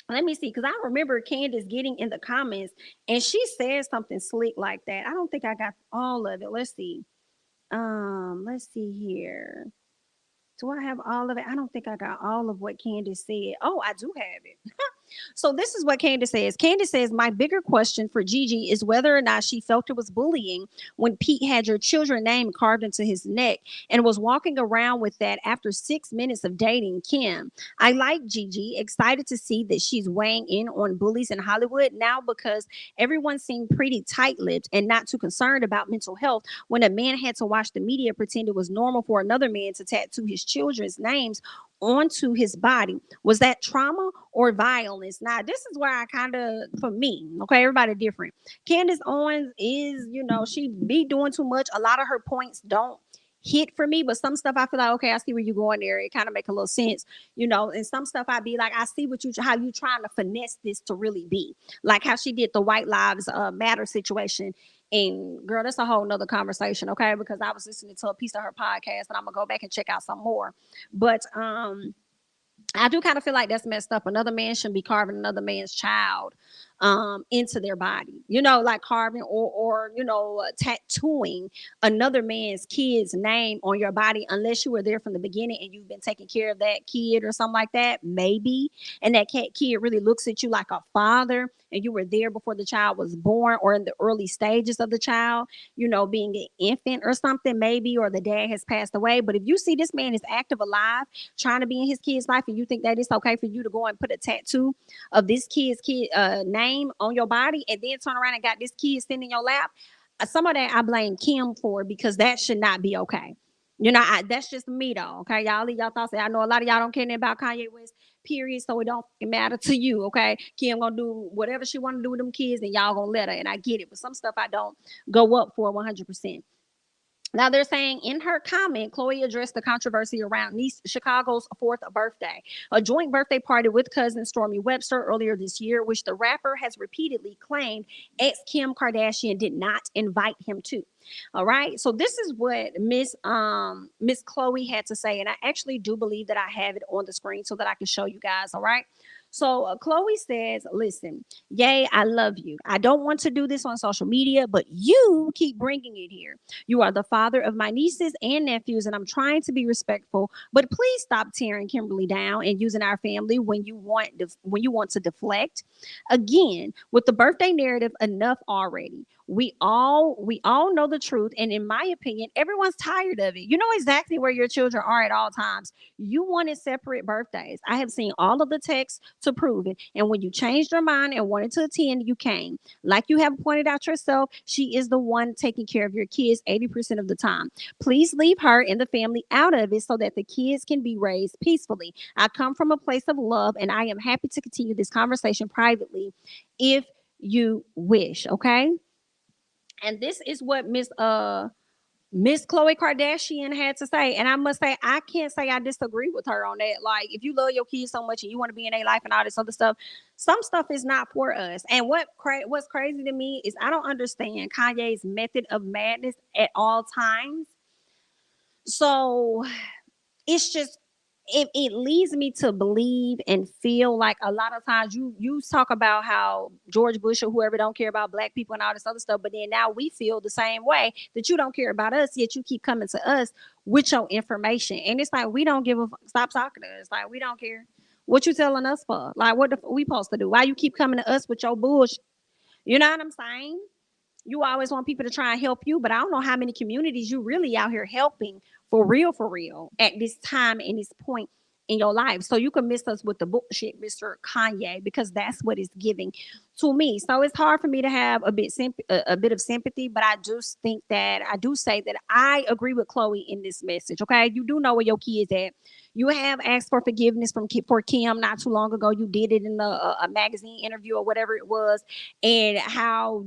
Let me see, because I remember Candace getting in the comments and she said something slick like that. I don't think I got all of it. Let's see. Let's see here. Do I have all of it? I don't think I got all of what Candace said. Oh, I do have it. So this is what Candace says. Candace says, my bigger question for Gigi is whether or not she felt it was bullying when Pete had your children's name carved into his neck and was walking around with that after 6 minutes of dating Kim. I like Gigi, excited to see that she's weighing in on bullies in Hollywood now because everyone seemed pretty tight-lipped and not too concerned about mental health when a man had to watch the media pretend it was normal for another man to tattoo his children's names onto his body. Was that trauma or violence? Now, this is where I kind of, for me, okay, everybody different. Candace Owens is, she be doing too much. A lot of her points don't hit for me, but some stuff I feel like, okay, I see where you're going there. It kind of make a little sense, and some stuff I'd be like, I see how you trying to finesse this to really be. Like how she did the White Lives Matter situation. And girl, that's a whole nother conversation, okay? Because I was listening to a piece of her podcast and I'm gonna go back and check out some more. But I do kind of feel like that's messed up. Another man shouldn't be carving another man's child into their body, like carving or tattooing another man's kid's name on your body, unless you were there from the beginning and you've been taking care of that kid or something like that, maybe. And that kid really looks at you like a father and you were there before the child was born or in the early stages of the child, being an infant or something, maybe, or the dad has passed away. But if you see this man is active, alive, trying to be in his kid's life, and you think that it's okay for you to go and put a tattoo of this kid's name on your body and then turn around and got this kid sitting in your lap, some of that I blame Kim for, because that should not be okay. That's just me though. Okay, y'all leave y'all thoughts. I know a lot of y'all don't care about Kanye West, period. So it don't matter to you. Okay, Kim gonna do whatever she want to do with them kids, and y'all gonna let her. And I get it, but some stuff I don't go up for 100%. Now, they're saying in her comment, Khloe addressed the controversy around Chicago's 4th birthday, a joint birthday party with cousin Stormy Webster earlier this year, which the rapper has repeatedly claimed ex Kim Kardashian did not invite him to. All right. So this is what Miss Khloe had to say. And I actually do believe that I have it on the screen so that I can show you guys. All right. So Khloe says, listen, yay, I love you. I don't want to do this on social media, but you keep bringing it here. You are the father of my nieces and nephews, and I'm trying to be respectful, but please stop tearing Kimberly down and using our family when you want to deflect. Again, with the birthday narrative, enough already. We all know the truth, and in my opinion, everyone's tired of it. You know exactly where your children are at all times. You wanted separate birthdays. I have seen all of the texts to prove it. And when you changed your mind and wanted to attend, you came. Like you have pointed out yourself, she is the one taking care of your kids 80% of the time. Please leave her and the family out of it so that the kids can be raised peacefully. I come from a place of love, and I am happy to continue this conversation privately if you wish. Okay. And this is what Miss Khloe Kardashian had to say. And I must say, I can't say I disagree with her on that. Like, if you love your kids so much and you want to be in their life and all this other stuff, some stuff is not for us. And what's crazy to me is I don't understand Kanye's method of madness at all times. So it's just, it leads me to believe and feel like a lot of times you talk about how George Bush or whoever don't care about black people and all this other stuff, but then now we feel the same way, that you don't care about us, yet you keep coming to us with your information. And it's like, we don't give a stop talking to us. Like, we don't care. What you telling us for? Like, what we supposed to do? Why you keep coming to us with your bullshit? You know what I'm saying? You always want people to try and help you, but I don't know how many communities you really out here helping for real at this time and this point in your life. So you can miss us with the bullshit, Mr. Kanye, because that's what it's giving to me. So it's hard for me to have a bit of sympathy, but I do think that I do say that I agree with Khloe in this message. Okay, you do know where your kids at. You have asked for forgiveness for Kim not too long ago. You did it in a magazine interview or whatever it was, and how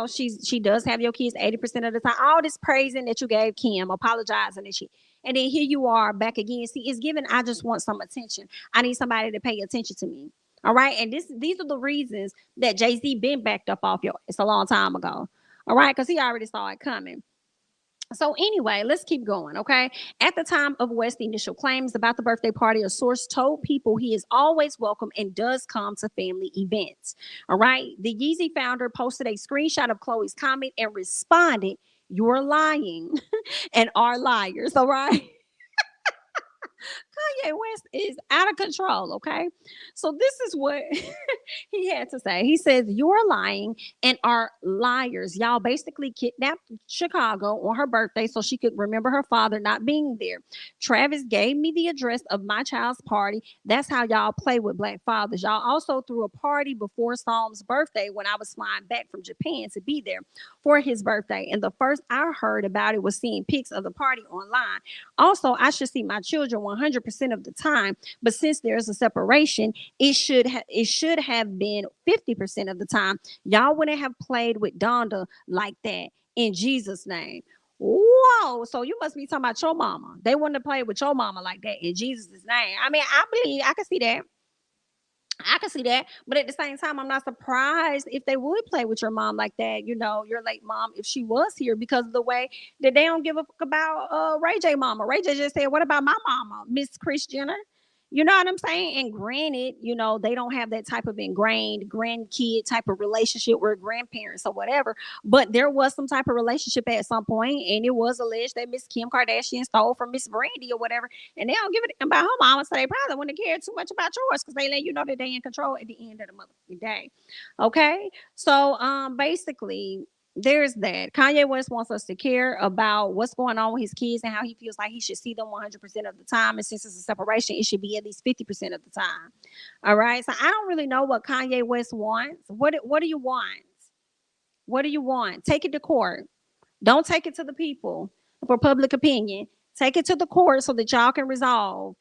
she does have your kids 80% of the time. All this praising that you gave Kim, apologizing and shit. And then here you are back again. See, it's given. I just want some attention. I need somebody to pay attention to me. All right. And these are the reasons that Jay-Z been backed up off your. It's a long time ago. All right. Because he already saw it coming. So anyway, let's keep going, okay? At the time of West's initial claims about the birthday party, a source told people he is always welcome and does come to family events. All right. The Yeezy founder posted a screenshot of Khloe's comment and responded, "You're lying and are liars." All right. Kanye West is out of control, okay? So this is what he had to say. He says, "You're lying and are liars. Y'all basically kidnapped Chicago on her birthday so she could remember her father not being there. Travis gave me the address of my child's party. That's how y'all play with black fathers. Y'all also threw a party before Psalm's birthday when I was flying back from Japan to be there for his birthday. And the first I heard about it was seeing pics of the party online. Also, I should see my children 100% of the time, but since there's a separation, it should have been 50% of the time. Y'all wouldn't have played with Donda like that in Jesus' name." Whoa, so you must be talking about your mama. They wouldn't have played with your mama like that in Jesus' name. I mean, I believe I can see that. I can see that, but at the same time, I'm not surprised if they would play with your mom like that. Your late mom, if she was here, because of the way that they don't give a fuck about Ray J mama. Ray J just said, "What about my mama, Miss Kris Jenner?" You know what I'm saying? And granted, they don't have that type of ingrained grandkid type of relationship with grandparents or whatever. But there was some type of relationship at some point, and it was alleged that Miss Kim Kardashian stole from Miss Brandy or whatever, and they don't give a damn about her mama, so they probably wouldn't care too much about yours because they let you know that they in control at the end of the motherfucking day. Okay, so basically. There's that. Kanye West wants us to care about what's going on with his kids and how he feels like he should see them 100% of the time. And since it's a separation, it should be at least 50% of the time. All right. So I don't really know what Kanye West wants. What do you want? What do you want? Take it to court. Don't take it to the people for public opinion. Take it to the court so that y'all can resolve,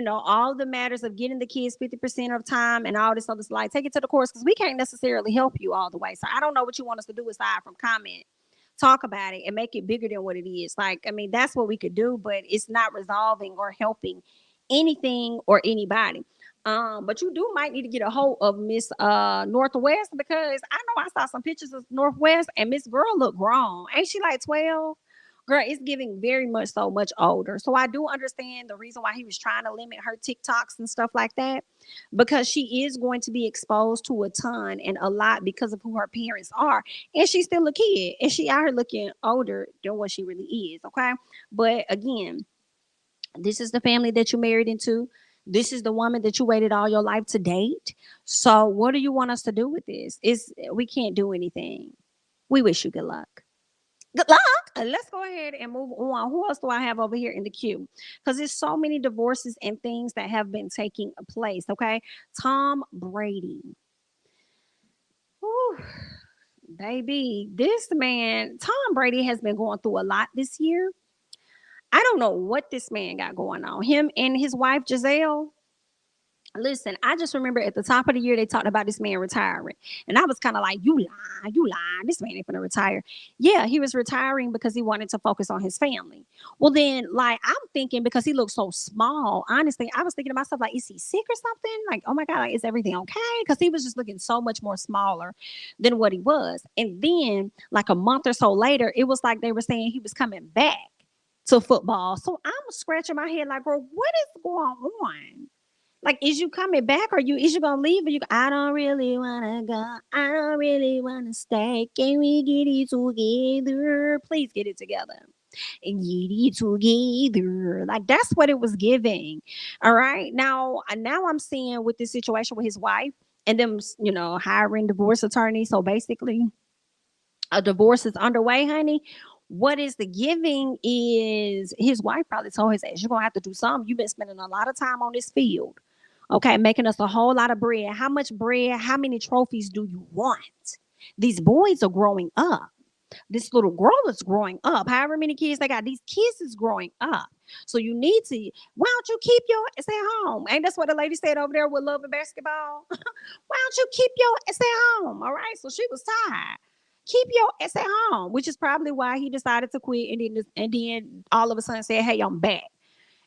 all the matters of getting the kids 50% of time and all this other stuff. Like, take it to the courts because we can't necessarily help you all the way. So I don't know what you want us to do aside from comment. Talk about it and make it bigger than what it is. Like, I mean, that's what we could do, but it's not resolving or helping anything or anybody. But you do might need to get a hold of Miss Northwest, because I know I saw some pictures of Northwest and Miss Girl look grown. Ain't she like 12? Girl, it's giving very much so much older. So I do understand the reason why he was trying to limit her TikToks and stuff like that, because she is going to be exposed to a ton and a lot because of who her parents are. And she's still a kid and she out here looking older than what she really is. Okay. But again, this is the family that you married into. This is the woman that you waited all your life to date. So what do you want us to do with this? We can't do anything. We wish you good luck. Good luck. Let's go ahead and move on. Who else do I have over here in the queue? Because there's so many divorces and things that have been taking place. Okay. Tom Brady. Whew, baby, this man, Tom Brady, has been going through a lot this year. I don't know what this man got going on. Him and his wife, Giselle. Listen, I just remember at the top of the year they talked about this man retiring, and I was kind of like, you lying. This man ain't gonna retire." Yeah, he was retiring because he wanted to focus on his family. Well, then, like, I'm thinking because he looks so small. Honestly, I was thinking to myself, like, is he sick or something? Like, oh my god, like, is everything okay? Because he was just looking so much more smaller than what he was. And then, like a month or so later, it was like they were saying he was coming back to football. So I'm scratching my head, like, bro, what is going on? Like, is you coming back, or is you gonna leave? Or I don't really wanna go. I don't really wanna stay. Can we get it together? Please get it together. And get it together. Like, that's what it was giving. All right. Now I'm seeing with this situation with his wife and them, hiring divorce attorneys. So basically, a divorce is underway, honey. What is the giving is his wife probably told his ass, you're gonna have to do something. You've been spending a lot of time on this field. Okay, making us a whole lot of bread. How much bread? How many trophies do you want? These boys are growing up. This little girl is growing up. However many kids they got, these kids is growing up. So you need to. Why don't you keep your ass at home? Ain't that's what the lady said over there with love and basketball? Why don't you keep your ass at home? All right. So she was tired. Keep your ass at home, which is probably why he decided to quit, and then all of a sudden said, "Hey, I'm back."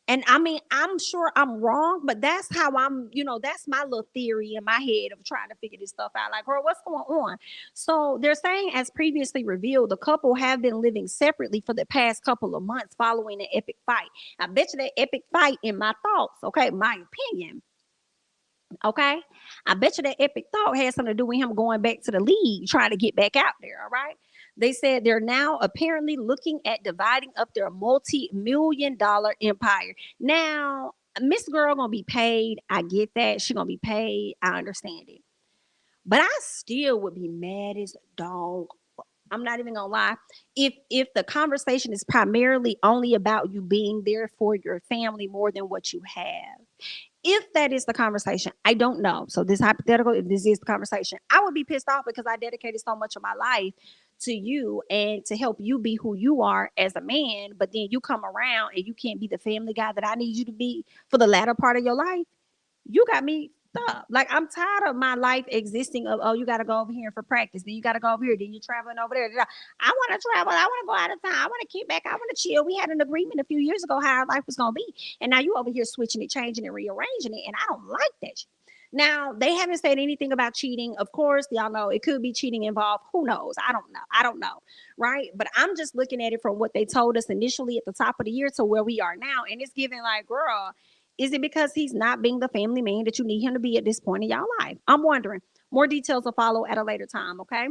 And I mean, I'm sure I'm wrong, but that's how that's my little theory in my head of trying to figure this stuff out. Like, girl, what's going on? So they're saying, as previously revealed, the couple have been living separately for the past couple of months following an epic fight. I bet you that epic fight in my thoughts, okay, my opinion. Okay. I bet you that epic thought had something to do with him going back to the league, trying to get back out there. All right. They said they're now apparently looking at dividing up their multi-million-dollar empire. Now, Miss Girl gonna be paid. I get that. She gonna be paid. I understand it. But I still would be mad as a dog. I'm not even gonna lie. If the conversation is primarily only about you being there for your family more than what you have, if that is the conversation, I don't know. So this hypothetical, if this is the conversation, I would be pissed off because I dedicated so much of my life to you and to help you be who you are as a man. But then you come around and you can't be the family guy that I need you to be for the latter part of your life. You got me stuck. Like I'm tired of my life existing of, oh, you got to go over here for practice, then you got to go over here, then you're traveling over there. I want to travel. I want to go out of town. I want to keep back. I want to chill. We had an agreement a few years ago how our life was gonna be, and now you over here switching it, changing it, rearranging it, and I don't like that shit. Now they haven't said anything about cheating. Of course, y'all know it could be cheating involved. Who knows? I don't know. I don't know, right? But I'm just looking at it from what they told us initially at the top of the year to where we are now, and it's giving like, girl, is it because he's not being the family man that you need him to be at this point in y'all life? I'm wondering. More details will follow at a later time, okay?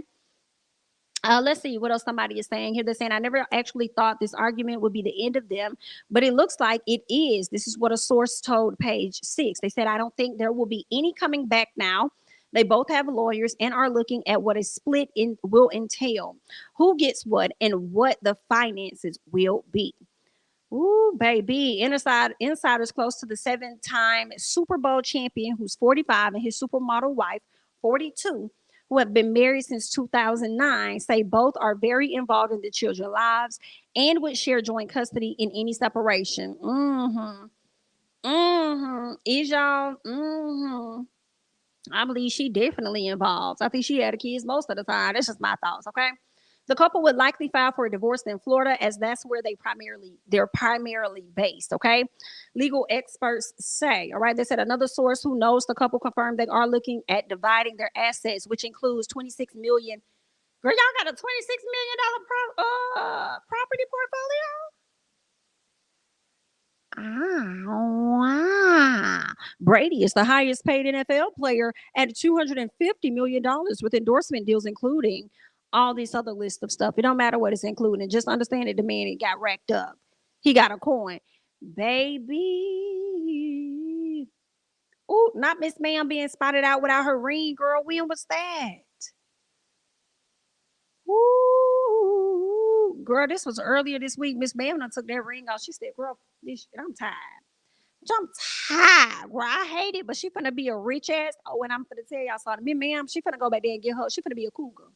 Let's see what else somebody is saying here. They're saying, I never actually thought this argument would be the end of them, but it looks like it is. This is what a source told Page Six. They said, I don't think there will be any coming back now. They both have lawyers and are looking at what a split in will entail, who gets what, and what the finances will be. Ooh, baby. Insiders close to the seven-time Super Bowl champion, who's 45, and his supermodel wife, 42, who have been married since 2009, say both are very involved in the children's lives and would share joint custody in any separation. Is y'all? I believe she definitely involved. I think she had the kids most of the time. That's just my thoughts, okay? The couple would likely file for a divorce in Florida, as that's where they're primarily based. Okay, legal experts say. All right, they said another source who knows the couple confirmed they are looking at dividing their assets, which includes 26 million. Girl, y'all got a 26 million dollar property portfolio. Wow. Brady is the highest paid NFL player at $250 million with endorsement deals, including all these other list of stuff. It don't matter what it's including. Just understand that the man it got racked up. He got a coin. Baby. Ooh, not Miss Ma'am being spotted out without her ring, girl. When was that? Ooh, girl, this was earlier this week. Miss Ma'am done took that ring off. She said, girl, I'm tired. I'm tired. Well, I hate it, but she finna be a rich ass. Oh, and I'm finna tell y'all something. Me, ma'am, she finna go back there and get her. She finna be a cougar.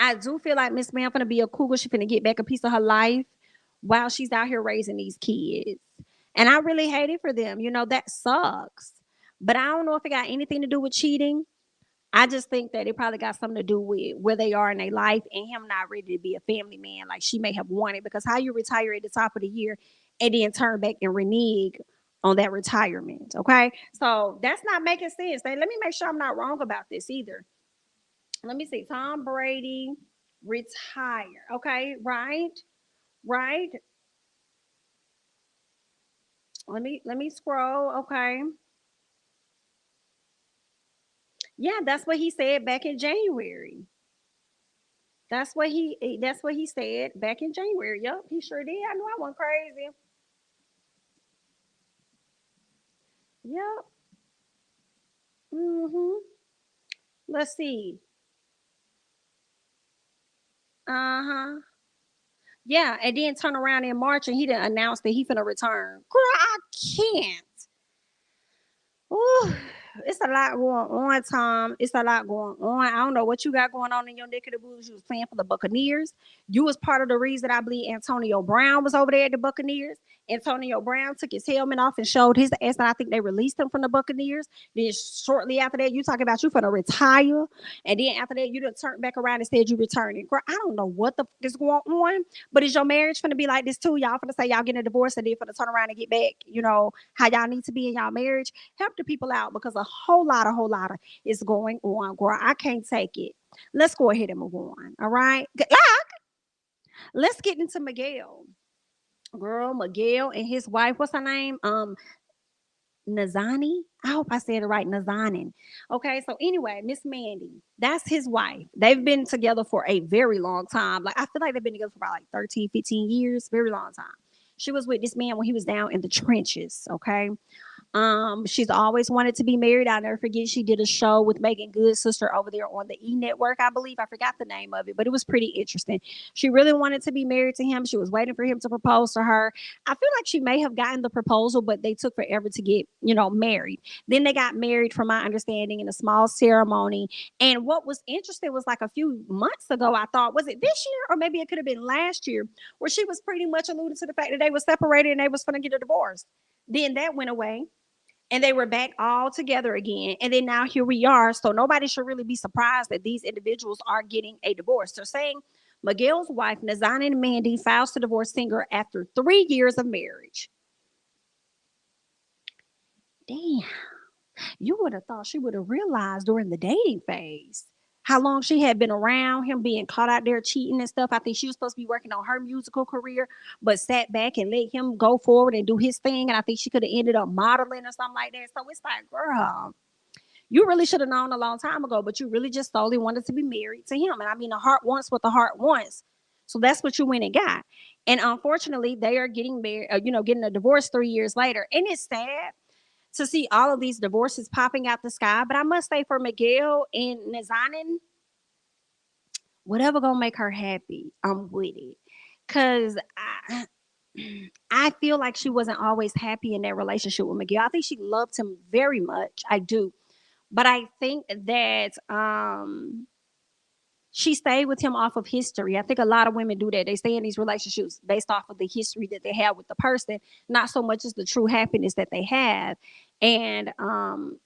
I do feel like Miss Ma'am finna be a cougar. She finna get back a piece of her life while she's out here raising these kids. And I really hate it for them. That sucks. But I don't know if it got anything to do with cheating. I just think that it probably got something to do with where they are in their life and him not ready to be a family man like she may have wanted. Because how you retire at the top of the year and then turn back and renege on that retirement. Okay. So that's not making sense. Let me make sure I'm not wrong about this either. Let me see. Tom Brady retire. Okay. Right. Right. Let me scroll. Okay. Yeah, that's what he said back in January. That's what he said back in January. Yup, he sure did. I know I went crazy. Yep. Mhm. Let's see. Uh huh. Yeah, and then turn around in March and he didn't announce that he finna return. Girl, I can't. Ooh, it's a lot going on, Tom. It's a lot going on. I don't know what you got going on in your neck of the woods. You was playing for the Buccaneers. You was part of the reason I believe Antonio Brown was over there at the Buccaneers. Antonio Brown took his helmet off and showed his ass, and I think they released him from the Buccaneers. Then shortly after that, you talking about you finna retire, and then after that, you done turned back around and said you returning. Girl, I don't know what the fuck is going on, but is your marriage finna be like this too? Y'all finna say y'all getting a divorce and then finna turn around and get back, how y'all need to be in y'all marriage? Help the people out because a whole lot of is going on, girl. I can't take it. Let's go ahead and move on. All right. Let's get into Miguel. Girl, Miguel and his wife, what's her name? Nazani. I hope I said it right, Nazanin. Okay, so anyway, Miss Mandy, that's his wife. They've been together for a very long time. Like, I feel like they've been together for about like 13, 15 years, very long time. She was with this man when he was down in the trenches. Okay. She's always wanted to be married. I'll never forget she did a show with Megan Good's sister over there on the E Network, I believe. I forgot the name of it, but it was pretty interesting. She really wanted to be married to him. She was waiting for him to propose to her. I feel like she may have gotten the proposal, but they took forever to get, married. Then they got married, from my understanding, in a small ceremony. And what was interesting was like a few months ago, I thought, was it this year or maybe it could have been last year, where she was pretty much alluding to the fact that they were separated and they was going to get a divorce. Then that went away and they were back all together again. And then now here we are. So nobody should really be surprised that these individuals are getting a divorce. They're saying Miguel's wife, Nazana Mandy, files to divorce singer after 3 years of marriage. Damn. You would have thought she would have realized during the dating phase how long she had been around him, being caught out there cheating and stuff. I think she was supposed to be working on her musical career, but sat back and let him go forward and do his thing. And I think she could have ended up modeling or something like that. So it's like, girl, you really should have known a long time ago, but you really just solely wanted to be married to him. And I mean, the heart wants what the heart wants. So that's what you went and got. And unfortunately, they are getting married, getting a divorce 3 years later. And it's sad to see all of these divorces popping out the sky. But I must say, for Miguel and Nazanin, whatever gonna make her happy, I'm with it. Cause I feel like she wasn't always happy in that relationship with Miguel. I think she loved him very much. I do. But I think that she stayed with him off of history. I think a lot of women do that. They stay in these relationships based off of the history that they have with the person, not so much as the true happiness that they have. And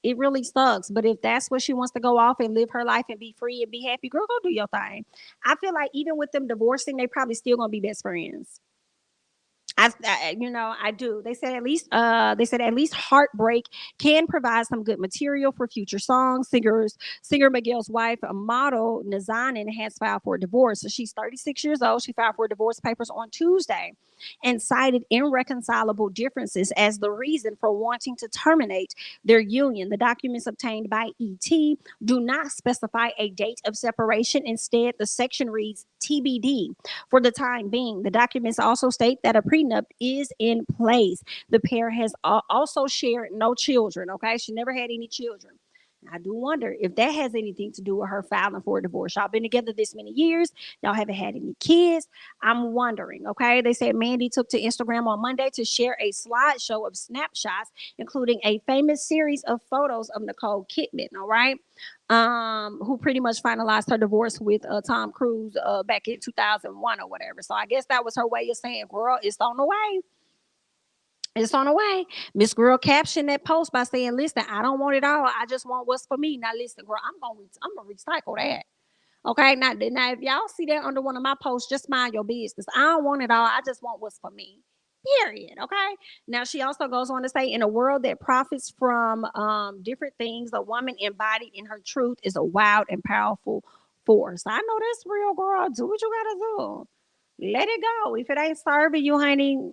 it really sucks. But if that's what she wants to go off and live her life and be free and be happy, girl, go do your thing. I feel like even with them divorcing, they probably still gonna be best friends. I do. They said at least heartbreak can provide some good material for future songs. Singer Miguel's wife, a model Nazanin, has filed for a divorce. So she's 36 years old. She filed for divorce papers on Tuesday and cited irreconcilable differences as the reason for wanting to terminate their union. The documents obtained by ET do not specify a date of separation. Instead, the section reads TBD for the time being. The documents also state that a prenup is in place. The pair has also shared no children. Okay, she never had any children. I do wonder if that has anything to do with her filing for a divorce. Y'all been together this many years. Y'all haven't had any kids. I'm wondering, okay? They said Mandy took to Instagram on Monday to share a slideshow of snapshots, including a famous series of photos of Nicole Kidman, all right? Who pretty much finalized her divorce with Tom Cruise back in 2001 or whatever. So I guess that was her way of saying, girl, it's on the way. It's on the way. Miss Girl captioned that post by saying, "Listen, I don't want it all. I just want what's for me." Now, listen, girl, I'm gonna recycle that. Okay, now if y'all see that under one of my posts, just mind your business. I don't want it all. I just want what's for me. Period. Okay. Now she also goes on to say, in a world that profits from different things, a woman embodied in her truth is a wild and powerful force. I know that's real, girl. Do what you gotta do. Let it go. If it ain't serving you, honey,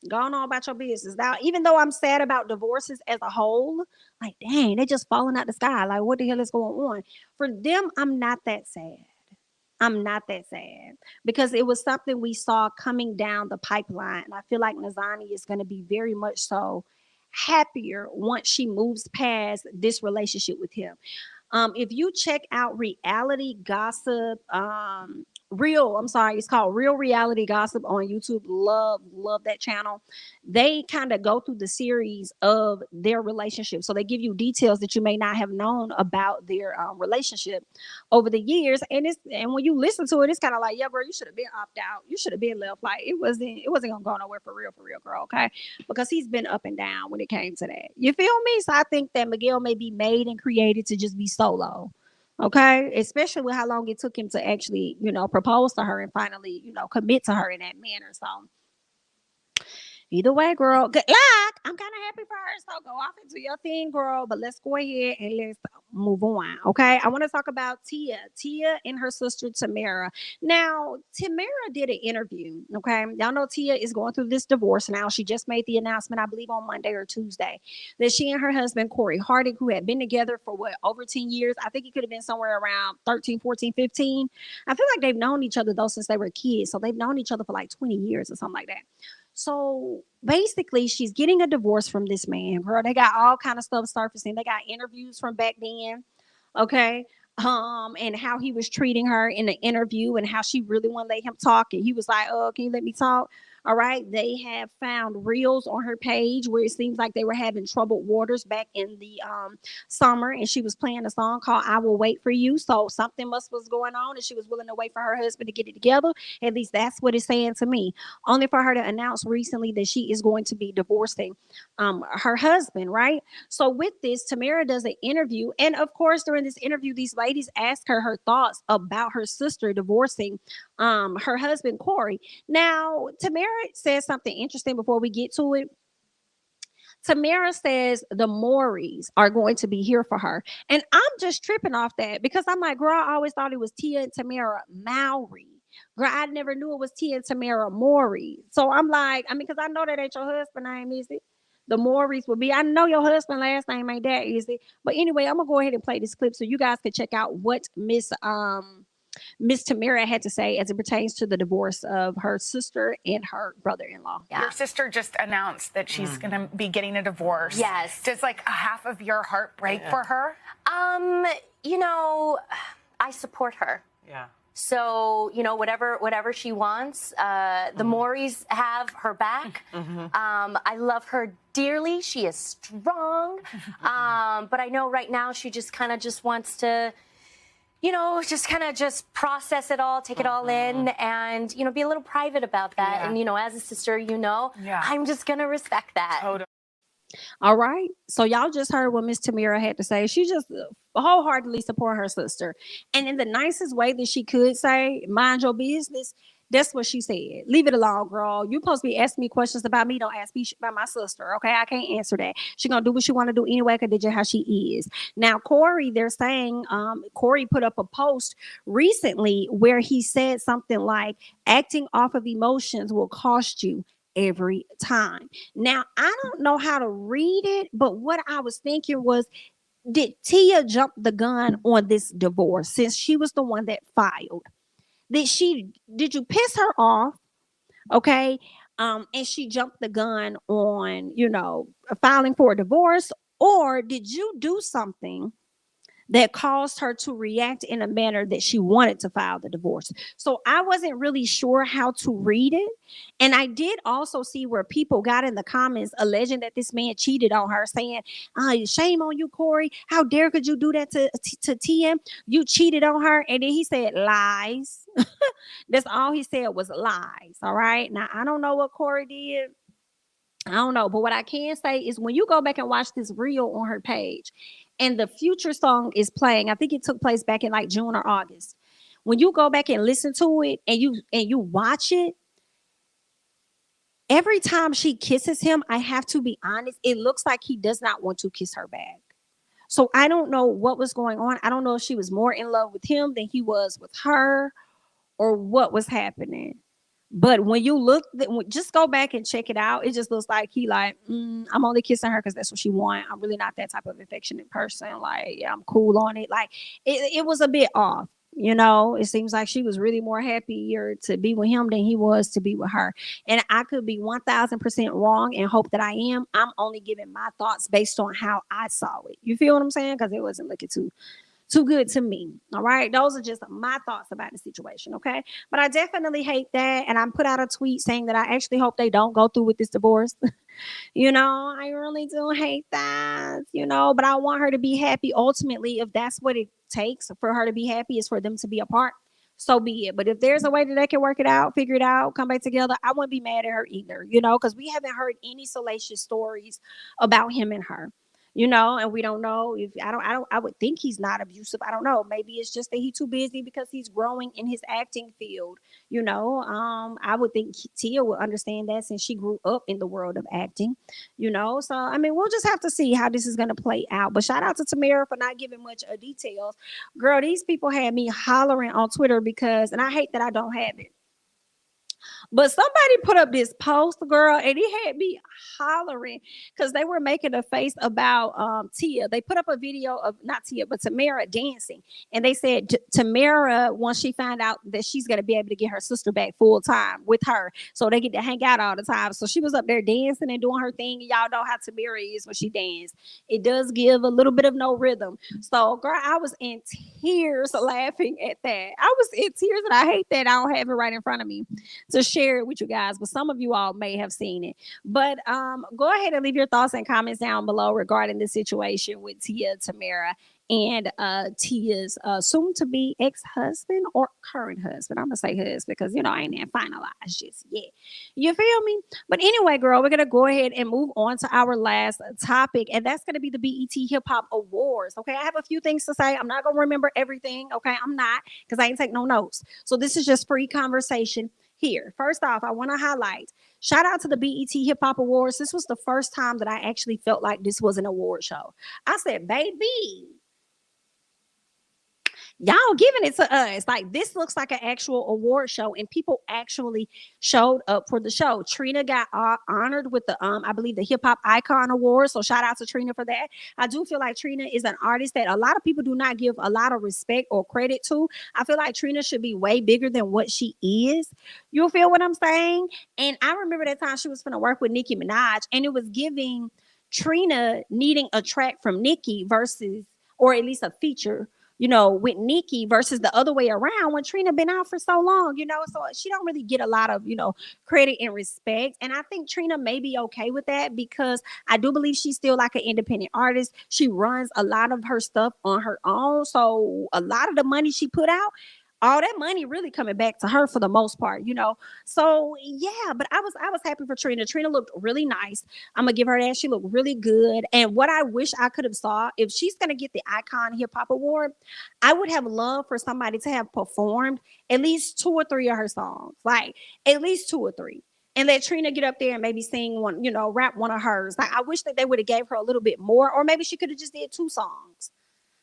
go on about your business. Now, even though I'm sad about divorces as a whole, like, dang, they just falling out the sky. Like, what the hell is going on? For them, I'm not that sad. I'm not that sad because it was something we saw coming down the pipeline. And I feel like Nazani is going to be very much so happier once she moves past this relationship with him. If you check out reality gossip I'm sorry, it's called Real Reality Gossip on YouTube. Love that channel. They kind of go through the series of their relationship. So they give you details that you may not have known about their relationship over the years. And when you listen to it, it's kind of like, yeah, girl, you should have been opt out. You should have been left. Like it wasn't gonna go nowhere for real, girl. Okay. Because he's been up and down when it came to that. You feel me? So I think that Miguel may be made and created to just be solo. Okay, especially with how long it took him to actually, propose to her and finally, commit to her in that manner. So either way, girl, good luck. I'm kind of happy for her. So go off into your thing, girl. But let's go ahead and let's move on. Okay. I want to talk about Tia. Tia and her sister Tamara. Now, Tamara did an interview. Okay. Y'all know Tia is going through this divorce now. She just made the announcement, I believe, on Monday or Tuesday, that she and her husband, Corey Harding, who had been together for over 10 years. I think it could have been somewhere around 13, 14, 15. I feel like they've known each other though since they were kids. So they've known each other for like 20 years or something like that. So basically, she's getting a divorce from this man. Girl, they got all kind of stuff surfacing. They got interviews from back then, okay? And how he was treating her in the interview and how she really wouldn't let him talk. And he was like, "Oh, can you let me talk?" All right. They have found reels on her page where it seems like they were having troubled waters back in the summer, and she was playing a song called "I Will Wait for You." So something must was going on, and she was willing to wait for her husband to get it together. At least that's what it's saying to me. Only for her to announce recently that she is going to be divorcing her husband, right? So with this, Tamara does an interview, and of course, during this interview, these ladies ask her thoughts about her sister divorcing her husband Corey. Now, Tamara says something interesting before we get to it. Tamara says the Mowrys are going to be here for her. And I'm just tripping off that because I'm like, girl, I always thought it was Tia and Tamara Mowry. Girl, I never knew it was Tia and Tamara Mowry. So I'm like, I mean, because I know that ain't your husband name, is it? The Mowrys will be. I know your husband last name ain't that, is it? But anyway, I'm gonna go ahead and play this clip so you guys can check out what Miss Tamara had to say as it pertains to the divorce of her sister and her brother-in-law. Yeah. Your sister just announced that she's going to be getting a divorce. Yes. Does like a half of your heart break for her? You know, I support her. Yeah. So, you know, whatever she wants, the Mowrys have her back. I love her dearly. She is strong. But I know right now she just kind of just wants to, you know, just process it all, take it all in, and, you know, be a little private about that. Yeah. And, you know, as a sister, you know, I'm just going to respect that. Totally. All right. So y'all just heard what Miss Tamara had to say. She just wholeheartedly support her sister. And in the nicest way that she could say, mind your business. That's what she said. Leave it alone, girl. You supposed to be asking me questions about me. Don't ask me about my sister. Okay. I can't answer that. She gonna do what she want to do anyway, because that's how she is. Now, Corey, they're saying Corey put up a post recently where he said something like, acting off of emotions will cost you every time. Now, I don't know how to read it, but what I was thinking was, did Tia jump the gun on this divorce since she was the one that filed? Did you piss her off? Okay. And she jumped the gun on, you know, filing for a divorce, or did you do something that caused her to react in a manner that she wanted to file the divorce? So I wasn't really sure how to read it. And I did also see where people got in the comments alleging that this man cheated on her, saying, shame on you, Corey. How dare could you do that to TM? You cheated on her. And then he said lies. That's all he said was lies. All right. Now, I don't know what Corey did. I don't know. But what I can say is when you go back and watch this reel on her page and the Future song is playing, I think it took place back in like June or August. When you go back and listen to it and you watch it, every time she kisses him, I have to be honest, it looks like he does not want to kiss her back. So I don't know what was going on. I don't know if she was more in love with him than he was with her or what was happening. But when you look, just go back and check it out. It just looks like he like, I'm only kissing her because that's what she want. I'm really not that type of affectionate person. Like, yeah, I'm cool on it. Like, it was a bit off. You know, it seems like she was really more happier to be with him than he was to be with her. And I could be 1000% wrong and hope that I am. I'm only giving my thoughts based on how I saw it. You feel what I'm saying? Because it wasn't looking Too good to me. All right. Those are just my thoughts about the situation. Okay. But I definitely hate that. And I put out a tweet saying that I actually hope they don't go through with this divorce. I really do hate that, but I want her to be happy. Ultimately, if that's what it takes for her to be happy, is for them to be apart, so be it. But if there's a way that they can work it out, figure it out, come back together, I wouldn't be mad at her either, because we haven't heard any salacious stories about him and her. And we don't know if I would think he's not abusive. I don't know. Maybe it's just that he's too busy because he's growing in his acting field. I would think Tia would understand that since she grew up in the world of acting. So I mean, we'll just have to see how this is going to play out. But shout out to Tamara for not giving much details. Girl, these people had me hollering on Twitter because, and I hate that I don't have it, but somebody put up this post, girl, and it had me hollering because they were making a face about Tia. They put up a video of not Tia, but Tamara dancing. And they said Tamara, once she found out that she's going to be able to get her sister back full time with her, so they get to hang out all the time. So she was up there dancing and doing her thing. And y'all know how Tamara is when she dances. It does give a little bit of no rhythm. So, girl, I was in tears laughing at that. I was in tears, and I hate that I don't have it right in front of me to share it with you guys, but some of you all may have seen it. But go ahead and leave your thoughts and comments down below regarding the situation with Tia, Tamara, and Tia's soon-to-be ex-husband or current husband. I'm gonna say husband because I ain't even finalized just yet. You feel me? But anyway, girl, we're gonna go ahead and move on to our last topic, and that's gonna be the BET Hip Hop Awards. Okay, I have a few things to say. I'm not gonna remember everything. Okay, I'm not, because I ain't take no notes. So this is just free conversation here. First off, I want to highlight, shout out to the BET Hip Hop Awards. This was the first time that I actually felt like this was an award show. I said, baby, y'all giving it to us. Like, this looks like an actual award show, and people actually showed up for the show. Trina got honored with the I believe the Hip Hop Icon Award, so shout out to Trina for that. I do feel like Trina is an artist that a lot of people do not give a lot of respect or credit to. I feel like Trina should be way bigger than what she is. You feel what I'm saying? And I remember that time she was going to work with Nicki Minaj, and it was giving Trina needing a track from Nicki versus, or at least a feature, with Nicki versus the other way around when Trina been out for so long, so she don't really get a lot of, credit and respect. And I think Trina may be okay with that because I do believe she's still like an independent artist. She runs a lot of her stuff on her own. So a lot of the money she put out, all that money really coming back to her for the most part, So yeah, but I was happy for Trina. Trina looked really nice. I'm gonna give her that. She looked really good. And what I wish I could have saw, if she's gonna get the Icon Hip Hop Award, I would have loved for somebody to have performed at least 2 or 3 of her songs, like at least 2 or 3. And let Trina get up there and maybe sing one, rap one of hers. Like, I wish that they would have gave her a little bit more, or maybe she could have just did 2 songs.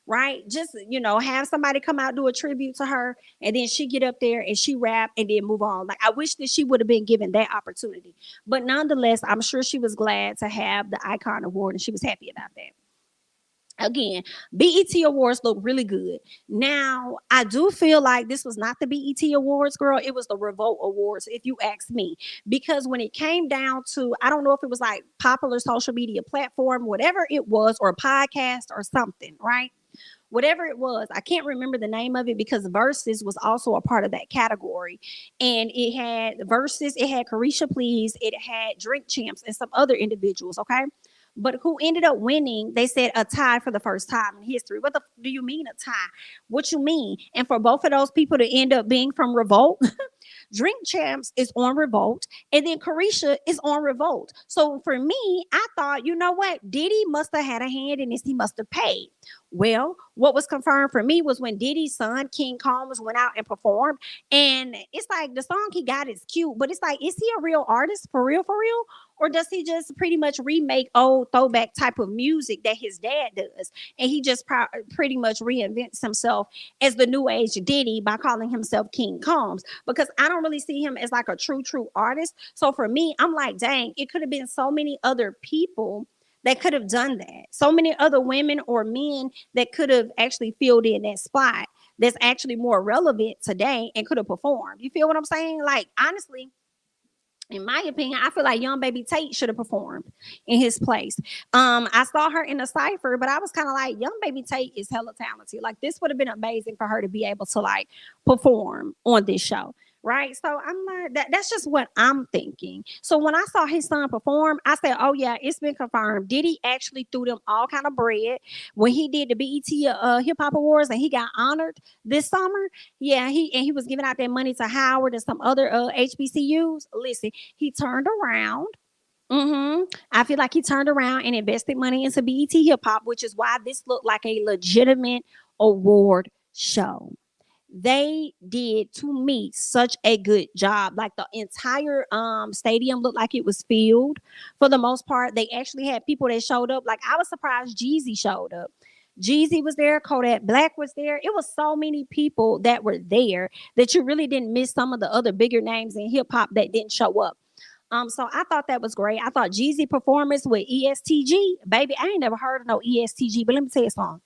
Right? Just, have somebody come out, do a tribute to her, and then she get up there and she rap and then move on. Like, I wish that she would have been given that opportunity. But nonetheless, I'm sure she was glad to have the Icon Award, and she was happy about that. Again, BET Awards look really good. Now, I do feel like this was not the BET Awards, girl. It was the Revolt Awards, if you ask me. Because when it came down to, I don't know if it was like popular social media platform, whatever it was, or podcast or something, right? Whatever it was, I can't remember the name of it because Versus was also a part of that category. And it had Versus, it had Carisha Please, it had Drink Champs and some other individuals, okay? But who ended up winning, they said a tie for the first time in history. What the do you mean a tie? What you mean? And for both of those people to end up being from Revolt, Drink Champs is on Revolt, and then Carisha is on Revolt. So for me, I thought, you know what? Diddy must have had a hand in this. He must have paid. Well, what was confirmed for me was when Diddy's son, King Combs, went out and performed. And it's like the song he got is cute, but it's like, is he a real artist for real, for real? Or does he just pretty much remake old throwback type of music that his dad does? And he just pretty much reinvents himself as the new age Diddy by calling himself King Combs, because I don't really see him as like a true artist. So for me, I'm like, dang, it could have been so many other people that could have done that. So many other women or men that could have actually filled in that spot that's actually more relevant today and could have performed. You feel what I'm saying? Like, honestly, in my opinion, I feel like young baby Tate should have performed in his place. I saw her in the cipher, but I was kind of like, young baby Tate is hella talented. Like this would have been amazing for her to be able to like perform on this show. Right. So I'm like, that's just what I'm thinking. So when I saw his son perform, I said, oh yeah, it's been confirmed. Diddy actually threw them all kind of bread when he did the BET Hip Hop Awards and he got honored this summer. Yeah, he was giving out that money to Howard and some other HBCUs. Listen, he turned around. I feel like he turned around and invested money into BET Hip Hop, which is why this looked like a legitimate award show. They did to me such a good job. Like the entire stadium looked like it was filled for the most part. They actually had people that showed up. Like I was surprised Jeezy showed up. Jeezy was there, Kodak Black was there. It was so many people that were there that you really didn't miss some of the other bigger names in hip hop that didn't show up. So I thought that was great. I thought Jeezy performance with ESTG, baby. I ain't never heard of no ESTG, but let me tell you something.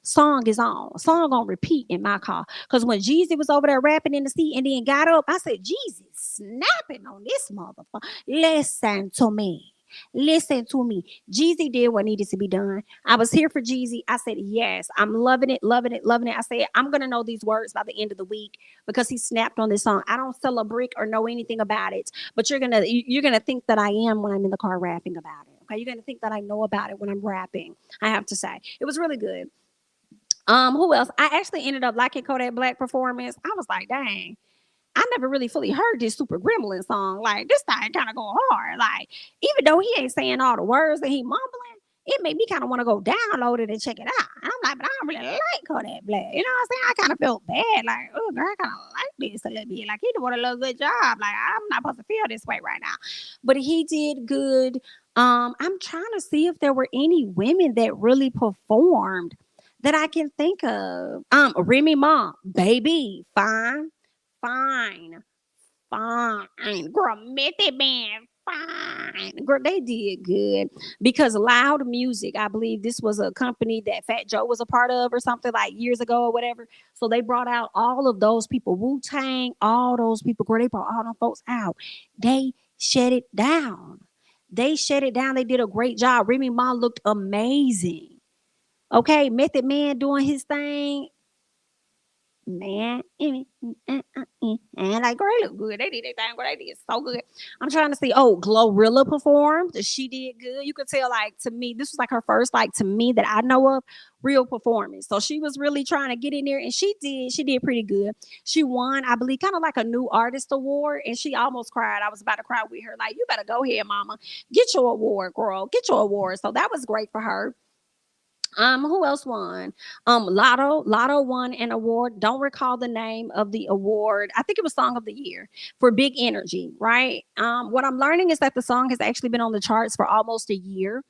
Song is on. Song on repeat in my car. Because when Jeezy was over there rapping in the seat and then got up, I said, Jeezy snapping on this motherfucker. Listen to me. Listen to me. Jeezy did what needed to be done. I was here for Jeezy. I said, yes, I'm loving it, loving it, loving it. I said, I'm going to know these words by the end of the week because he snapped on this song. I don't sell a brick or know anything about it, but you're gonna think that I am when I'm in the car rapping about it. Okay, you're going to think that I know about it when I'm rapping. I have to say, it was really good. Who else? I actually ended up liking Kodak Black performance. I was like, dang, I never really fully heard this Super Gremlin song. Like this thing kind of go hard. Like even though he ain't saying all the words that he mumbling, it made me kind of want to go download it and check it out. And I'm like, but I don't really like Kodak Black. You know what I'm saying? I kind of felt bad. Like, oh, girl, I kind of like this a little bit. Like he doing a little good job. Like I'm not supposed to feel this way right now, but he did good. I'm trying to see if there were any women that really performed that I can think of. Remy Ma, baby, fine, fine, fine. Girl, Method Man, fine. Girl, they did good because Loud Music, I believe this was a company that Fat Joe was a part of or something like years ago or whatever. So they brought out all of those people, Wu Tang, all those people. Girl, they brought all them folks out. They shut it down. They shut it down. They did a great job. Remy Ma looked amazing. Okay, Method Man doing his thing. Man, and like girl, look good. They did their thing, girl. They did so good. I'm trying to see. Oh, Glorilla performed. She did good. You could tell, like to me, this was like her first, like to me that I know of, real performance. So she was really trying to get in there, and she did. She did pretty good. She won, I believe, kind of like a new artist award, and she almost cried. I was about to cry with her. Like, you better go ahead, mama, get your award, girl, get your award. So that was great for her. Who else won? Lotto won an award. Don't recall the name of the award. I think it was Song of the Year for Big Energy, right? What I'm learning is that the song has actually been on the charts for almost a year,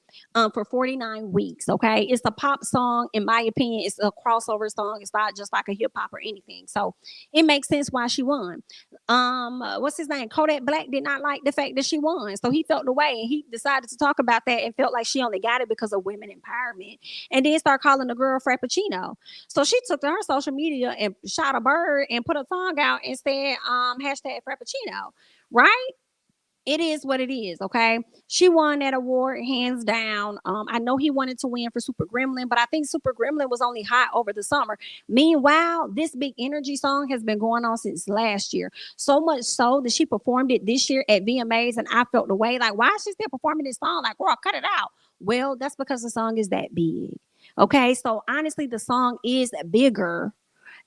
for 49 weeks. Okay, it's a pop song. In my opinion, it's a crossover song. It's not just like a hip hop or anything. So it makes sense why she won. What's his name? Kodak Black did not like the fact that she won, so he felt the way, and he decided to talk about that and felt like she only got it because of women empowerment, and then start calling the girl Frappuccino. So she took to her social media and shot a bird and put a song out and said hashtag Frappuccino, right? It is what it is, okay? She won that award hands down. I know he wanted to win for Super Gremlin, but I think Super Gremlin was only hot over the summer. Meanwhile, this Big Energy song has been going on since last year. So much so that she performed it this year at VMAs, and I felt the way, like, why is she still performing this song? Like, girl, cut it out. Well, that's because the song is that big. Okay, so honestly, the song is bigger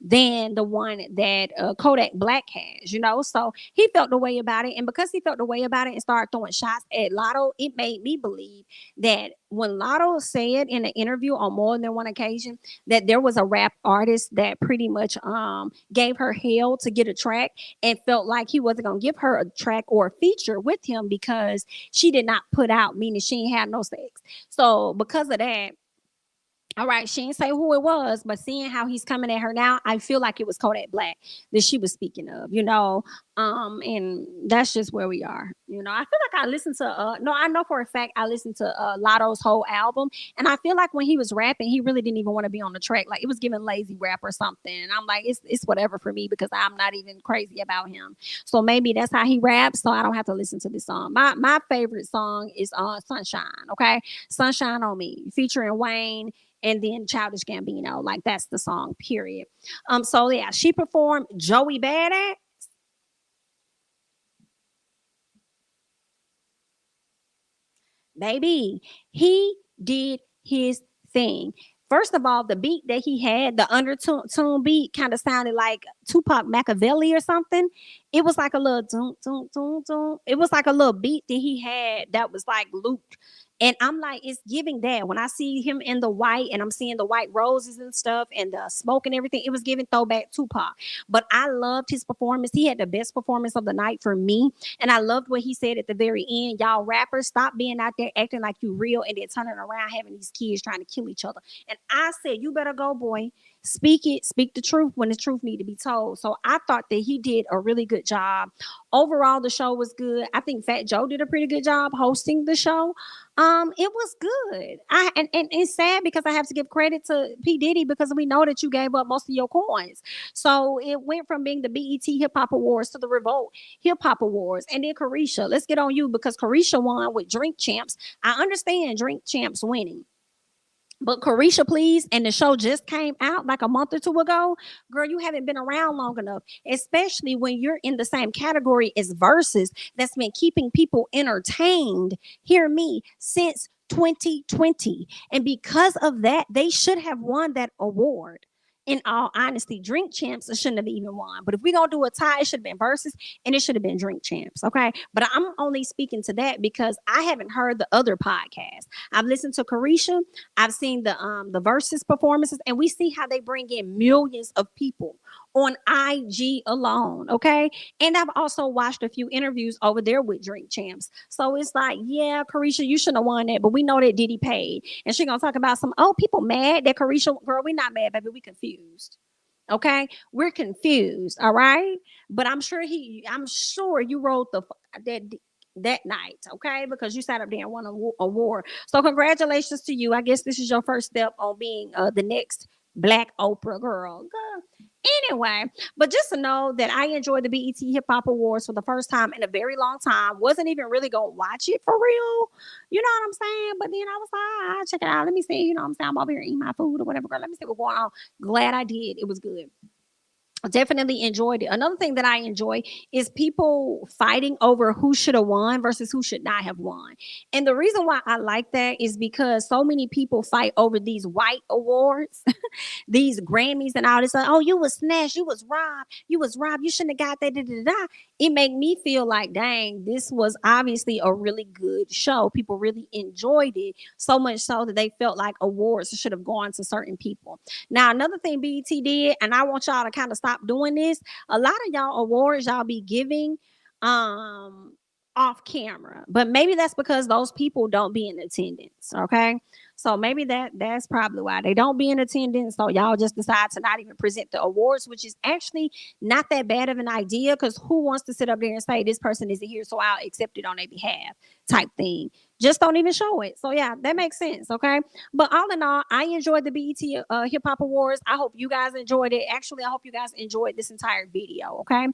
than the one that Kodak Black has, you know. So he felt the way about it. And because he felt the way about it and started throwing shots at Lotto, it made me believe that when Lotto said in an interview on more than one occasion that there was a rap artist that pretty much gave her hell to get a track and felt like he wasn't going to give her a track or a feature with him because she did not put out, meaning she ain't had no sex. So because of that, all right, she didn't say who it was, but seeing how he's coming at her now, I feel like it was Kodak Black that she was speaking of, you know. And that's just where we are. You know, I feel like I listened to no, I know for a fact I listened to Lotto's whole album, and I feel like when he was rapping, he really didn't even want to be on the track. Like it was giving lazy rap or something. And I'm like, it's whatever for me because I'm not even crazy about him. So maybe that's how he raps. So I don't have to listen to this song. My favorite song is Sunshine. Okay, Sunshine on Me, featuring Wayne. And then Childish Gambino, like that's the song. Period. So yeah, she performed Joey Badass. Baby, he did his thing. First of all, the beat that he had, the undertone beat, kind of sounded like Tupac Machiavelli or something. It was like a little doom, doom, doom, doom. It was like a little beat that he had that was like looped. And I'm like, it's giving that. When I see him in the white and I'm seeing the white roses and stuff and the smoke and everything, it was giving throwback Tupac. But I loved his performance. He had the best performance of the night for me. And I loved what he said at the very end. Y'all rappers, stop being out there acting like you real and then turning around having these kids trying to kill each other. And I said, you better go, boy. Speak it, speak the truth when the truth need to be told. So I thought that he did a really good job. Overall, the show was good. I think Fat Joe did a pretty good job hosting the show. It was good. And it's sad because I have to give credit to P. Diddy because we know that you gave up most of your coins. So it went from being the BET Hip Hop Awards to the Revolt Hip Hop Awards. And then Carisha, let's get on you because Carisha won with Drink Champs. I understand Drink Champs winning. But Carisha, please, and the show just came out like a month or two ago. Girl, you haven't been around long enough, especially when you're in the same category as Versus that's been keeping people entertained. Hear me, since 2020. And because of that, they should have won that award. In all honesty, Drink Champs shouldn't have even won. But if we gonna do a tie, it should have been Versus and it should have been Drink Champs. Okay. But I'm only speaking to that because I haven't heard the other podcast. I've listened to Carisha. I've seen the Versus performances, and we see how they bring in millions of people on IG alone. Okay. And I've also watched a few interviews over there with Drink Champs. So it's like, yeah, Carisha, you shouldn't have won that, but we know that Diddy paid. And she gonna talk about some, oh, people mad that Carisha, girl, we not mad, baby. We confused. Okay, we're confused. All right, but I'm sure you wrote that that night. Okay, because you sat up there and won an award. So congratulations to you. I guess this is your first step on being the next Black Oprah girl. Anyway, but just to know that I enjoyed the BET Hip Hop Awards for the first time in a very long time. Wasn't even really gonna watch it for real. You know what I'm saying? But then I was like, I'll check it out. Let me see. You know what I'm saying? I'm over here eating my food or whatever. Girl, let me see what's going on. Glad I did. It was good. Definitely enjoyed it. Another thing that I enjoy is people fighting over who should have won versus who should not have won. And the reason why I like that is because so many people fight over these white awards, these Grammys and all this. Like, oh, you was snatched, you was robbed, you shouldn't have got that. Da, da, da. It made me feel like, dang, this was obviously a really good show. People really enjoyed it so much so that they felt like awards should have gone to certain people. Now, another thing BET did, and I want y'all to kind of stop doing this. A lot of y'all awards y'all be giving off camera, but maybe that's because those people don't be in attendance. Okay, so maybe that's probably why they don't be in attendance. So y'all just decide to not even present the awards, which is actually not that bad of an idea, because who wants to sit up there and say this person isn't here, so I'll accept it on their behalf type thing. Just don't even show it. So yeah, that makes sense. Okay, but all in all, I enjoyed the BET Hip Hop Awards. I hope you guys enjoyed it. Actually, I hope you guys enjoyed this entire video. Okay,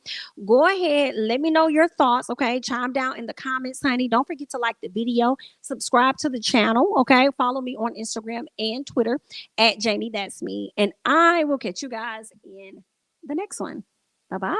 go ahead, let me know your thoughts. Okay, chime down in the comments, honey. Don't forget to like the video, subscribe to the channel. Okay, follow me on Instagram and Twitter at JamieThatsMe, and I will catch you guys in the next one. Bye bye.